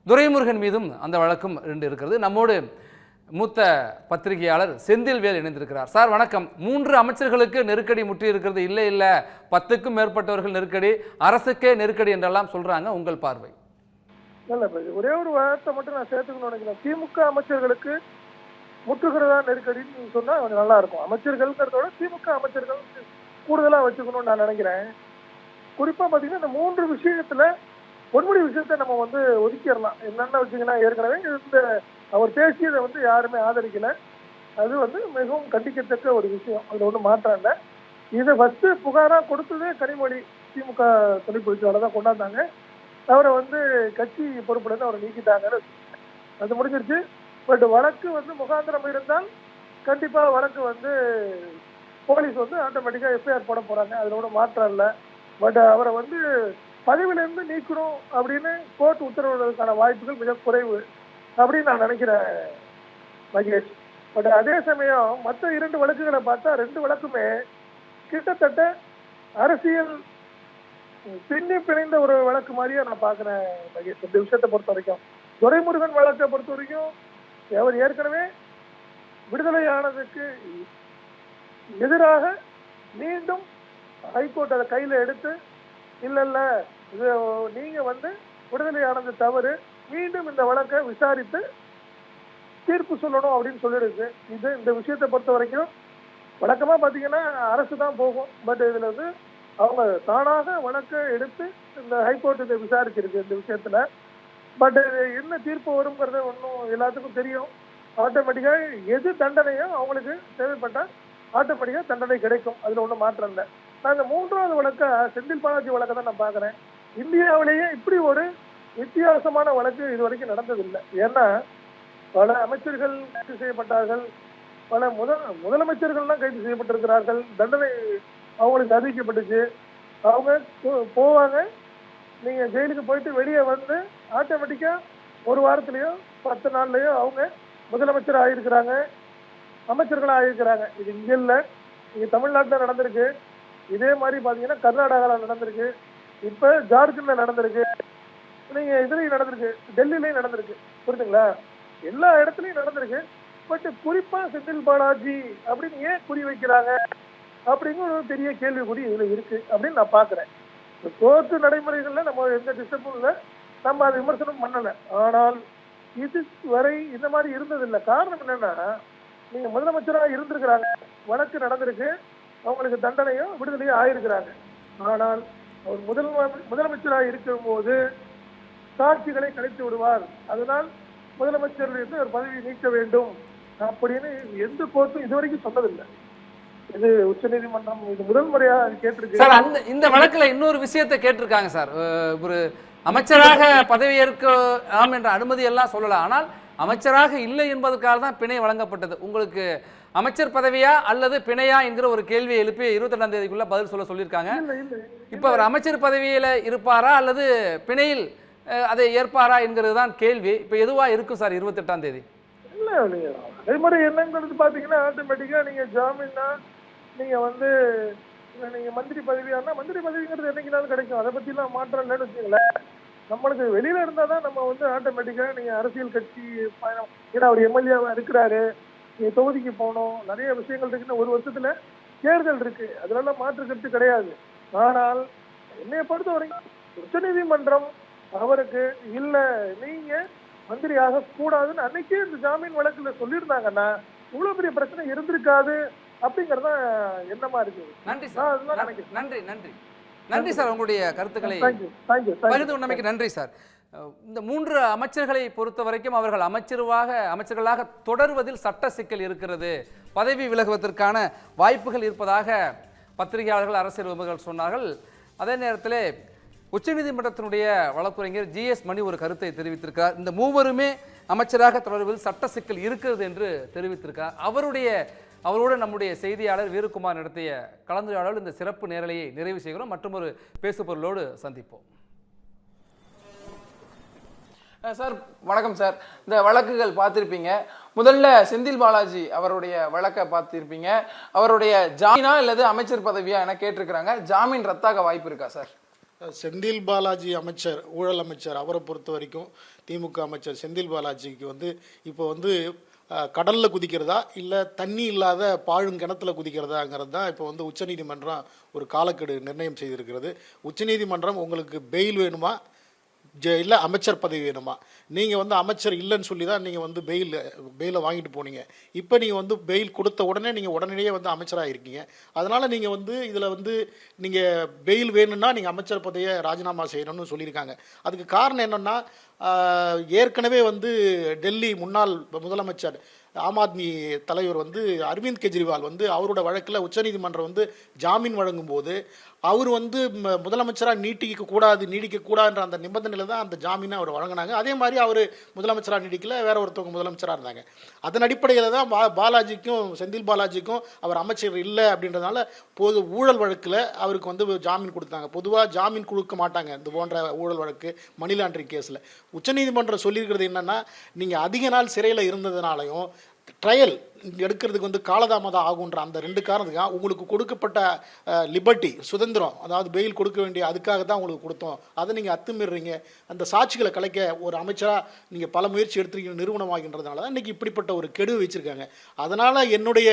துரைமுருகன் மீதும் அந்த வழக்கும் 2 இருக்கிறது. நம்மோடு மூத்த பத்திரிகையாளர் செந்தில்வேல் இணைந்திருக்கிறார். சார் வணக்கம். 3 அமைச்சர்களுக்கு நெருக்கடி முற்றி இருக்கிறது. இல்லை 10க்கும் மேற்பட்டவர்கள் நெருக்கடி, அரசுக்கே நெருக்கடி என்றெல்லாம் சொல்றாங்க. உங்கள் பார்வை? இல்ல, ஒரே ஒரு வார்த்தை மட்டும் நான் சேர்த்துக்கணும்னு நினைக்கிறேன். திமுக அமைச்சர்களுக்கு முற்றுகிறதா நெருக்கடின்னு சொன்னா கொஞ்சம் நல்லா இருக்கும். அமைச்சர்கள்ங்கிறதோட திமுக அமைச்சர்கள் கூடுதலா வச்சுக்கணும்னு நான் நினைக்கிறேன். குறிப்பா பாத்தீங்கன்னா இந்த 3 விஷயத்துல பொன்முடி விஷயத்த நம்ம ஒதுக்கிடலாம். என்னென்ன வச்சுங்கன்னா, ஏற்கனவே இந்த அவர் பேசியதை யாருமே ஆதரிக்கல. அது மிகவும் கண்டிக்கத்தக்க ஒரு விஷயம். அதுல ஒன்றும் மாற்றம் இல்லை. இதை ஃபர்ஸ்ட் புகாரா கொடுத்ததே கனிமொழி திமுக துணை பொதுச்செயலாளர் தான் கொண்டாந்தாங்க. அவரை கட்சி பொறுப்புலேருந்து அவரை நீக்கிட்டாங்கன்னு அது முடிஞ்சிருச்சு. பட் வழக்கு முகாந்திரம் இருந்தால் கண்டிப்பா வழக்கு போலீஸ் ஆட்டோமேட்டிக்கா எஃப்ஐஆர் போட போறாங்க. அதுல ஒன்றும் மாற்றம் இல்லை. பட் அவரை பதவியிலிருந்து நீக்கணும் அப்படின்னு கோர்ட் உத்தரவிடுவதற்கான வாய்ப்புகள் மிக குறைவு அப்படின்னு நான் நினைக்கிறேன் மகேஷ். பட் அதே சமயம் மற்ற 2 வழக்குகளை பார்த்தா 2 வழக்குமே கிட்டத்தட்ட அரசியல் பிணைந்த ஒரு வழக்கு மாதிரியே நான் பார்க்கிறேன் மகேஷ். இந்த விஷயத்தை பொறுத்த வரைக்கும் துரைமுருகன் வழக்கை பொறுத்த வரைக்கும் அவர் ஏற்கனவே விடுதலையானதுக்கு எதிராக மீண்டும் ஹைகோர்ட் அதை கையில எடுத்து இல்ல இது நீங்க விடுதலையானது தவறு, மீண்டும் இந்த வழக்கை விசாரித்து தீர்ப்பு சொல்லணும் அப்படின்னு சொல்லிருக்கு. இந்த விஷயத்தை பொறுத்த வரைக்கும் வழக்கமா பாத்தீங்கன்னா அரசு தான் போகும். பட் இதுல அவங்க தானாக வழக்கை எடுத்து இந்த ஹைகோர்ட் இதை விசாரிச்சிருக்கு இந்த விஷயத்துல. பட் என்ன தீர்ப்பு வருங்கிறத ஒன்றும் எல்லாத்துக்கும் தெரியும். ஆட்டோமேட்டிக்கா எது தண்டனையோ அவங்களுக்கு தேவைப்பட்டா ஆட்டோமேட்டிக்கா தண்டனை கிடைக்கும். அதுல ஒன்றும் மாற்றம் இல்லை. நான் இந்த 3வது வழக்க செந்தில் பாலாஜி வழக்கை தான் நான் பாக்குறேன். இந்தியாவிலேயே இப்படி ஒரு வித்தியாசமான வழக்கு இது வரைக்கும் நடந்ததில்லை. ஏன்னா பல அமைச்சர்கள் கைது செய்யப்பட்டார்கள், பல முதலமைச்சர்கள்லாம் கைது செய்யப்பட்டிருக்கிறார்கள், தண்டனை அவங்களுக்கு அறிவிக்கப்பட்டுச்சு. அவங்க போவாங்க, நீங்க ஜெயிலுக்கு போயிட்டு வெளியே ஆட்டோமேட்டிக்கா 1 வாரத்திலயோ 10 நாள்லயோ அவங்க முதலமைச்சர் ஆகியிருக்கிறாங்க, அமைச்சர்களா ஆகியிருக்கிறாங்க. இது இங்க இல்லை, இங்க தமிழ்நாட்டில் நடந்திருக்கு. இதே மாதிரி பாத்தீங்கன்னா கர்நாடகாவில் நடந்திருக்கு, இப்ப ஜார்க்கண்ட்ல நடந்திருக்கு, நீங்க இதுலயும் நடந்திருக்கு, டெல்லியிலயும் நடந்திருக்கு. புரியுதுங்களா? எல்லா இடத்துலயும் நடந்திருக்கு. பட் குறிப்பா செந்தில் பாலாஜி அப்படின்னு ஏன் குறி வைக்கிறாங்க அப்படிங்கிற ஒரு பெரிய கேள்விக்குறி இதுல இருக்கு அப்படின்னு நான் பாக்குறேன். கோர்ட்டு நடைமுறைகள்ல நம்ம எந்த டிஸ்டர்பும் இல்லை, நம்ம அதை விமர்சனம் பண்ணல. ஆனால் இது வரை இந்த மாதிரி இருந்ததில்லை. காரணம் என்னன்னா, நீங்க முதலமைச்சராக இருந்திருக்கிறாங்க, வழக்கு நடந்திருக்கு, அவங்களுக்கு தண்டனையும் விடுதலையும் ஆயிருக்கிறாங்க. ஆனால் அவர் முதலமைச்சராக இருக்கும் போது சாட்சிகளை கழித்து விடுவார், அதனால் முதலமைச்சர் ஒரு பதவி நீக்க வேண்டும் அப்படின்னு எந்த கோர்ட்டும் இதுவரைக்கும் சொன்னதில்லை. இது உச்ச நீதிமன்றம் இது முதல் முறையா கேட்டிருக்கு சார். இந்த வழக்குல இன்னொரு விஷயத்தை கேட்டிருக்காங்க சார். ஒரு அமைச்சராக பதவி ஏற்கலாம் என்ற அனுமதி எல்லாம் சொல்லலாம், ஆனால் அமைச்சராக இல்லை என்பதற்காக தான் பிணை வழங்கப்பட்டது. உங்களுக்கு அமைச்சர் பதவியா அல்லது பிணையா என்கிற ஒரு கேள்வியை எழுப்பி 28ஆம் தேதிக்குள்ள பதில் சொல்லியிருக்காங்க. இப்ப அவர் அமைச்சர் பதவியில இருப்பாரா அல்லது பிணையில் அதை ஏற்பாரா என்கிறது தான் கேள்வி. இப்ப எதுவா இருக்கும் சார் 28ஆம் தேதி? இல்ல நடைமுறை என்னங்கிறது பாத்தீங்கன்னா ஆட்டோமேட்டிக்கா நீங்க ஜாமீன்னா நீங்க நீங்க மந்திரி பதவியானா மந்திரி பதவிங்கிறது என்னைக்குனாலும் கிடைக்கும். அதை பத்தி எல்லாம் மாற்றம் இல்லைன்னு வச்சுங்களேன். நம்மளுக்கு வெளியில இருந்தா தான் நம்ம ஆட்டோமேட்டிக்கா நீங்க அரசியல் கட்சி பயணம், ஏன்னா அவர் எம்எல்ஏவா இருக்கிறாரு, நீங்க தொகுதிக்கு போகணும், நிறைய விஷயங்கள் இருக்குன்னு 1 வருஷத்துல தேர்தல் இருக்கு, அதனால மாற்று கருத்து கிடையாது. ஆனால் என்னைய பொறுத்த வரைக்கும் உச்ச நீதிமன்றம் அவருக்கு இல்ல நீங்க மந்திரி ஆக கூடாதுன்னு அன்னைக்கே இந்த ஜாமீன் வழக்குல சொல்லியிருந்தாங்கன்னா இவ்வளவு பெரிய பிரச்சனை இருந்திருக்காது அப்படிங்கறத எண்ணமா இருக்குது. நன்றி நான் சார். அதுதான் நினைக்கிறேன். நன்றி சார், உங்களுடைய கருத்துக்களை தேங்க்யூ. பகிர்ந்து கொண்டமைக்கு நன்றி சார். இந்த 3 அமைச்சர்களை பொறுத்த வரைக்கும் அவர்கள் அமைச்சர்களாக தொடர்வதில் சட்ட சிக்கல் இருக்கிறது, பதவி விலகுவதற்கான வாய்ப்புகள் இருப்பதாக பத்திரிகையாளர்கள், அரசியல் விமர்சகர்கள் சொன்னார்கள். அதே நேரத்தில் உச்சநீதிமன்றத்தினுடைய வழக்குரைஞர் ஜிஎஸ் மணி ஒரு கருத்தை தெரிவித்திருக்கிறார். இந்த மூவருமே அமைச்சராக தொடர்வதில் சட்ட சிக்கல் இருக்கிறது என்று தெரிவித்திருக்கிறார். அவரோடு நம்முடைய செய்தியாளர் வீரகுமார் நடத்திய கலந்துரையாடல் இந்த சிறப்பு நேரலையை நிறைவு செய்கிறோம். மற்றும் ஒரு பேசுபொருளோடு சந்திப்போம். சார் வணக்கம் சார். இந்த வழக்குகள் பார்த்துருப்பீங்க. முதல்ல செந்தில் பாலாஜி அவருடைய வழக்கை பார்த்துருப்பீங்க. அவருடைய ஜாமீனா அல்லது அமைச்சர் பதவியா என கேட்டிருக்கிறாங்க. ஜாமீன் ரத்தாக வாய்ப்பு இருக்கா சார்? செந்தில் பாலாஜி அமைச்சர், ஊழல் அமைச்சர், அவரை பொறுத்த வரைக்கும் திமுக அமைச்சர் செந்தில் பாலாஜிக்கு இப்போ கடல்ல குதிக்கிறதா இல்லை தண்ணி இல்லாத பாழுங்கிணத்துல குதிக்கிறதாங்கிறது தான் இப்போ உச்சநீதிமன்றம் ஒரு காலக்கெடு நிர்ணயம் செய்திருக்கிறது. உச்சநீதிமன்றம் உங்களுக்கு பெயில் வேணுமா இல்லை அமைச்சர் பதவி வேணுமா, நீங்கள் அமைச்சர் இல்லைன்னு சொல்லி தான் நீங்கள் பெயிலை வாங்கிட்டு போனீங்க. இப்போ நீங்கள் பெயில் கொடுத்த உடனே நீங்கள் உடனடியே அமைச்சராக இருக்கீங்க. அதனால் நீங்கள் இதில் நீங்கள் பெயில் வேணும்னா நீங்கள் அமைச்சர் பதவியை ராஜினாமா செய்யணும்னு சொல்லியிருக்காங்க. அதுக்கு காரணம் என்னென்னா, ஏற்கனவே டெல்லி முன்னாள் முதலமைச்சர் ஆம் ஆத்மி தலைவர் அரவிந்த் கெஜ்ரிவால் அவரோட வழக்கில் உச்சநீதிமன்றம் ஜாமீன் வழங்கும் போது அவர் முதலமைச்சராக நீடிக்கக்கூடாதுன்ற அந்த நிபந்தனையில் தான் அந்த ஜாமீனை அவர் வழங்கினாங்க. அதே மாதிரி அவர் முதலமைச்சராக நீடிக்கல, வேற ஒருத்தவங்க முதலமைச்சராக இருந்தாங்க. அதன் அடிப்படையில் தான் பாலாஜிக்கும் செந்தில் பாலாஜிக்கும் அவர் அமைச்சர் இல்லை அப்படின்றதுனால ஊழல் வழக்கில் அவருக்கு ஜாமீன் கொடுத்தாங்க. பொதுவாக ஜாமீன் கொடுக்க மாட்டாங்க இந்த போன்ற ஊழல் வழக்கு, மணி லாண்டரிங் கேஸில். உச்சநீதிமன்றம் சொல்லியிருக்கிறது என்னென்னா, நீங்கள் அதிக நாள் சிறையில் இருந்ததுனாலையும் ட்ரையல் எடுக்கிறதுக்கு காலதாமதம் ஆகுன்ற அந்த 2 காரணத்துக்காக உங்களுக்கு கொடுக்கப்பட்ட லிபர்ட்டி, சுதந்திரம், அதாவது பெயில் கொடுக்க வேண்டிய அதுக்காக தான் உங்களுக்கு கொடுத்தோம். அதை நீங்கள் அத்துமீறீங்க. அந்த சாட்சிகளை கலைக்க ஒரு அமைச்சராக நீங்கள் பல முயற்சி எடுத்துருக்கீங்க நிறுவனமாகின்றதுனால தான் இன்றைக்கி இப்படிப்பட்ட ஒரு கெடு வச்சுருக்காங்க. அதனால் என்னுடைய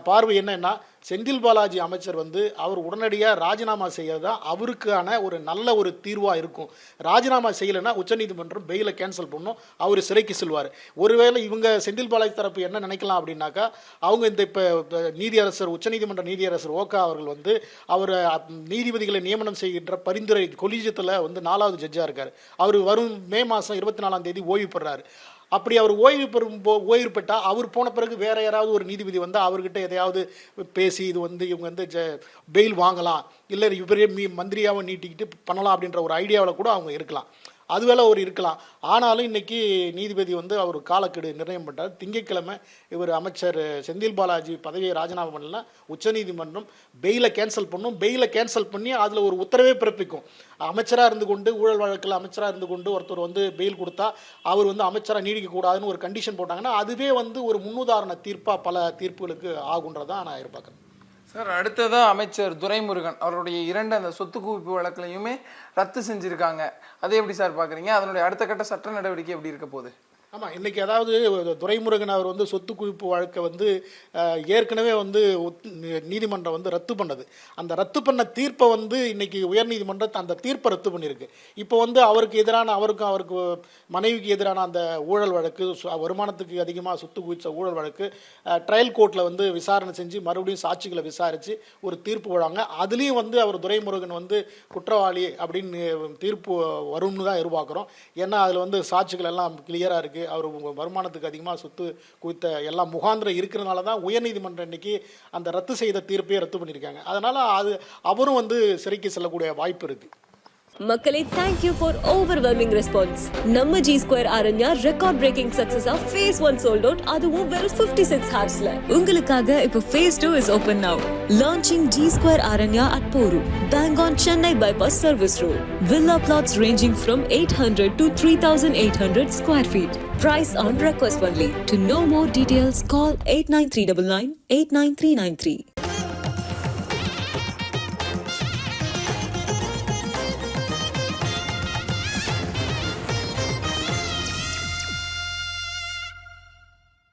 பார்வை என்னன்னா, செந்தில் பாலாஜி அமைச்சர் அவர் உடனடியாக ராஜினாமா செய்யறது தான் அவருக்கான ஒரு நல்ல ஒரு தீர்வாக இருக்கும். ராஜினாமா செய்யலைன்னா உச்சநீதிமன்றம் பெயிலை கேன்சல் பண்ணும், அவர் சிறைக்கு செல்வார். ஒருவேளை இவங்க செந்தில் பாலாஜி தரப்பு என்ன நினைக்கலாம் அப்படின்னாக்கா, அவங்க இப்போ நீதியரசர், உச்சநீதிமன்ற நீதியரசர் ஓகா அவர்கள் அவர் நீதிபதிகளை நியமனம் செய்கின்ற பரிந்துரை கொலிஜியத்தில் 4வது ஜட்ஜாக இருக்கார். அவர் வரும் மே மாதம் 24ஆம் தேதி ஓய்வு பெறாரு. அப்படி அவர் ஓய்வு பெற்றால் அவர் போன பிறகு வேற யாராவது ஒரு நீதிபதி அவர்கிட்ட எதையாவது பேசி இது இவங்க பெயில் வாங்கலாம், இல்லை இவரே மந்திரியாவை நீட்டிக்கிட்டு பண்ணலாம் அப்படின்ற ஒரு ஐடியாவில் கூட அவங்க இருக்கலாம். அதுவேளை ஒரு இருக்கலாம். ஆனாலும் இன்னைக்கு நீதிபதி அவர் காலக்கெடு நிர்ணயம் பண்ணார். திங்கட்கிழமை இவர் அமைச்சர் செந்தில் பாலாஜி பதவியை ராஜினாமா பண்ணலாம், உச்சநீதிமன்றம் பெயிலை கேன்சல் பண்ணும். பெயிலை கேன்சல் பண்ணி அதில் ஒரு உத்தரவே பிறப்பிக்கும். அமைச்சராக இருந்து கொண்டு, ஊழல் வழக்கில் அமைச்சராக இருந்து கொண்டு ஒருத்தர் பெயில் கொடுத்தா அவர் அமைச்சராக நீடிக்கக்கூடாதுன்னு ஒரு கண்டிஷன் போட்டாங்கன்னா அதுவே ஒரு முன்னுதாரண தீர்ப்பாக பல தீர்ப்புகளுக்கு ஆகுன்றதான் நான் எதிர்பார்க்குறேன். சார், அடுத்ததான் அமைச்சர் துரைமுருகன் அவருடைய 2 அந்த சொத்து குவிப்பு வழக்குலையுமே ரத்து செஞ்சுருக்காங்க. அதை எப்படி சார் பார்க்குறீங்க? அதனுடைய அடுத்த கட்ட சட்ட நடவடிக்கை எப்படி இருக்க போகுது? ஆமாம், இன்றைக்கி அதாவது துரைமுருகன் அவர் சொத்து குவிப்பு வழக்கை ஏற்கனவே நீதிமன்றம் ரத்து பண்ணது. அந்த ரத்து பண்ண தீர்ப்பை இன்றைக்கி உயர்நீதிமன்றத்தை அந்த தீர்ப்பை ரத்து பண்ணியிருக்கு. இப்போ அவருக்கு எதிரான அவருக்கு மனைவிக்கு எதிரான அந்த ஊழல் வழக்கு, வருமானத்துக்கு அதிகமாக சொத்து குவிச்ச ஊழல் வழக்கு ட்ரையல் கோர்ட்டில் விசாரணை செஞ்சு மறுபடியும் சாட்சிகளை விசாரித்து ஒரு தீர்ப்பு வழங்க. அதுலேயும் அவர் துரைமுருகன் குற்றவாளி அப்படின்னு தீர்ப்பு வரும்னு தான் எதிர்பார்க்குறோம். ஏன்னா அதில் சாட்சிகள் எல்லாம் கிளியராக இருக்குது. அவர் வருமானத்துக்கு அதிகமாக சொத்து குவித்த எல்லா முகாந்திரம் இருக்கிறதுனால தான் உயர்நீதிமன்றம் இன்னைக்கு அந்த ரத்து செய்த தீர்ப்பையே ரத்து பண்ணியிருக்காங்க. அதனால அவரும் சிறைக்கு செல்லக்கூடிய வாய்ப்பு இருக்கு. மக்களே, thank you for overwhelming response. நம்ம G Square Aranya record breaking success of phase 1 sold out, அதுவும் வெறும் 56 hoursல. உங்களுக்காக இப்போ phase 2 is open now. Launching G Square Aranya at Poru, bang on Chennai bypass service road. Villa plots ranging from 800 to 3800 square feet. Price on request only. To know more details, call 89399 89393.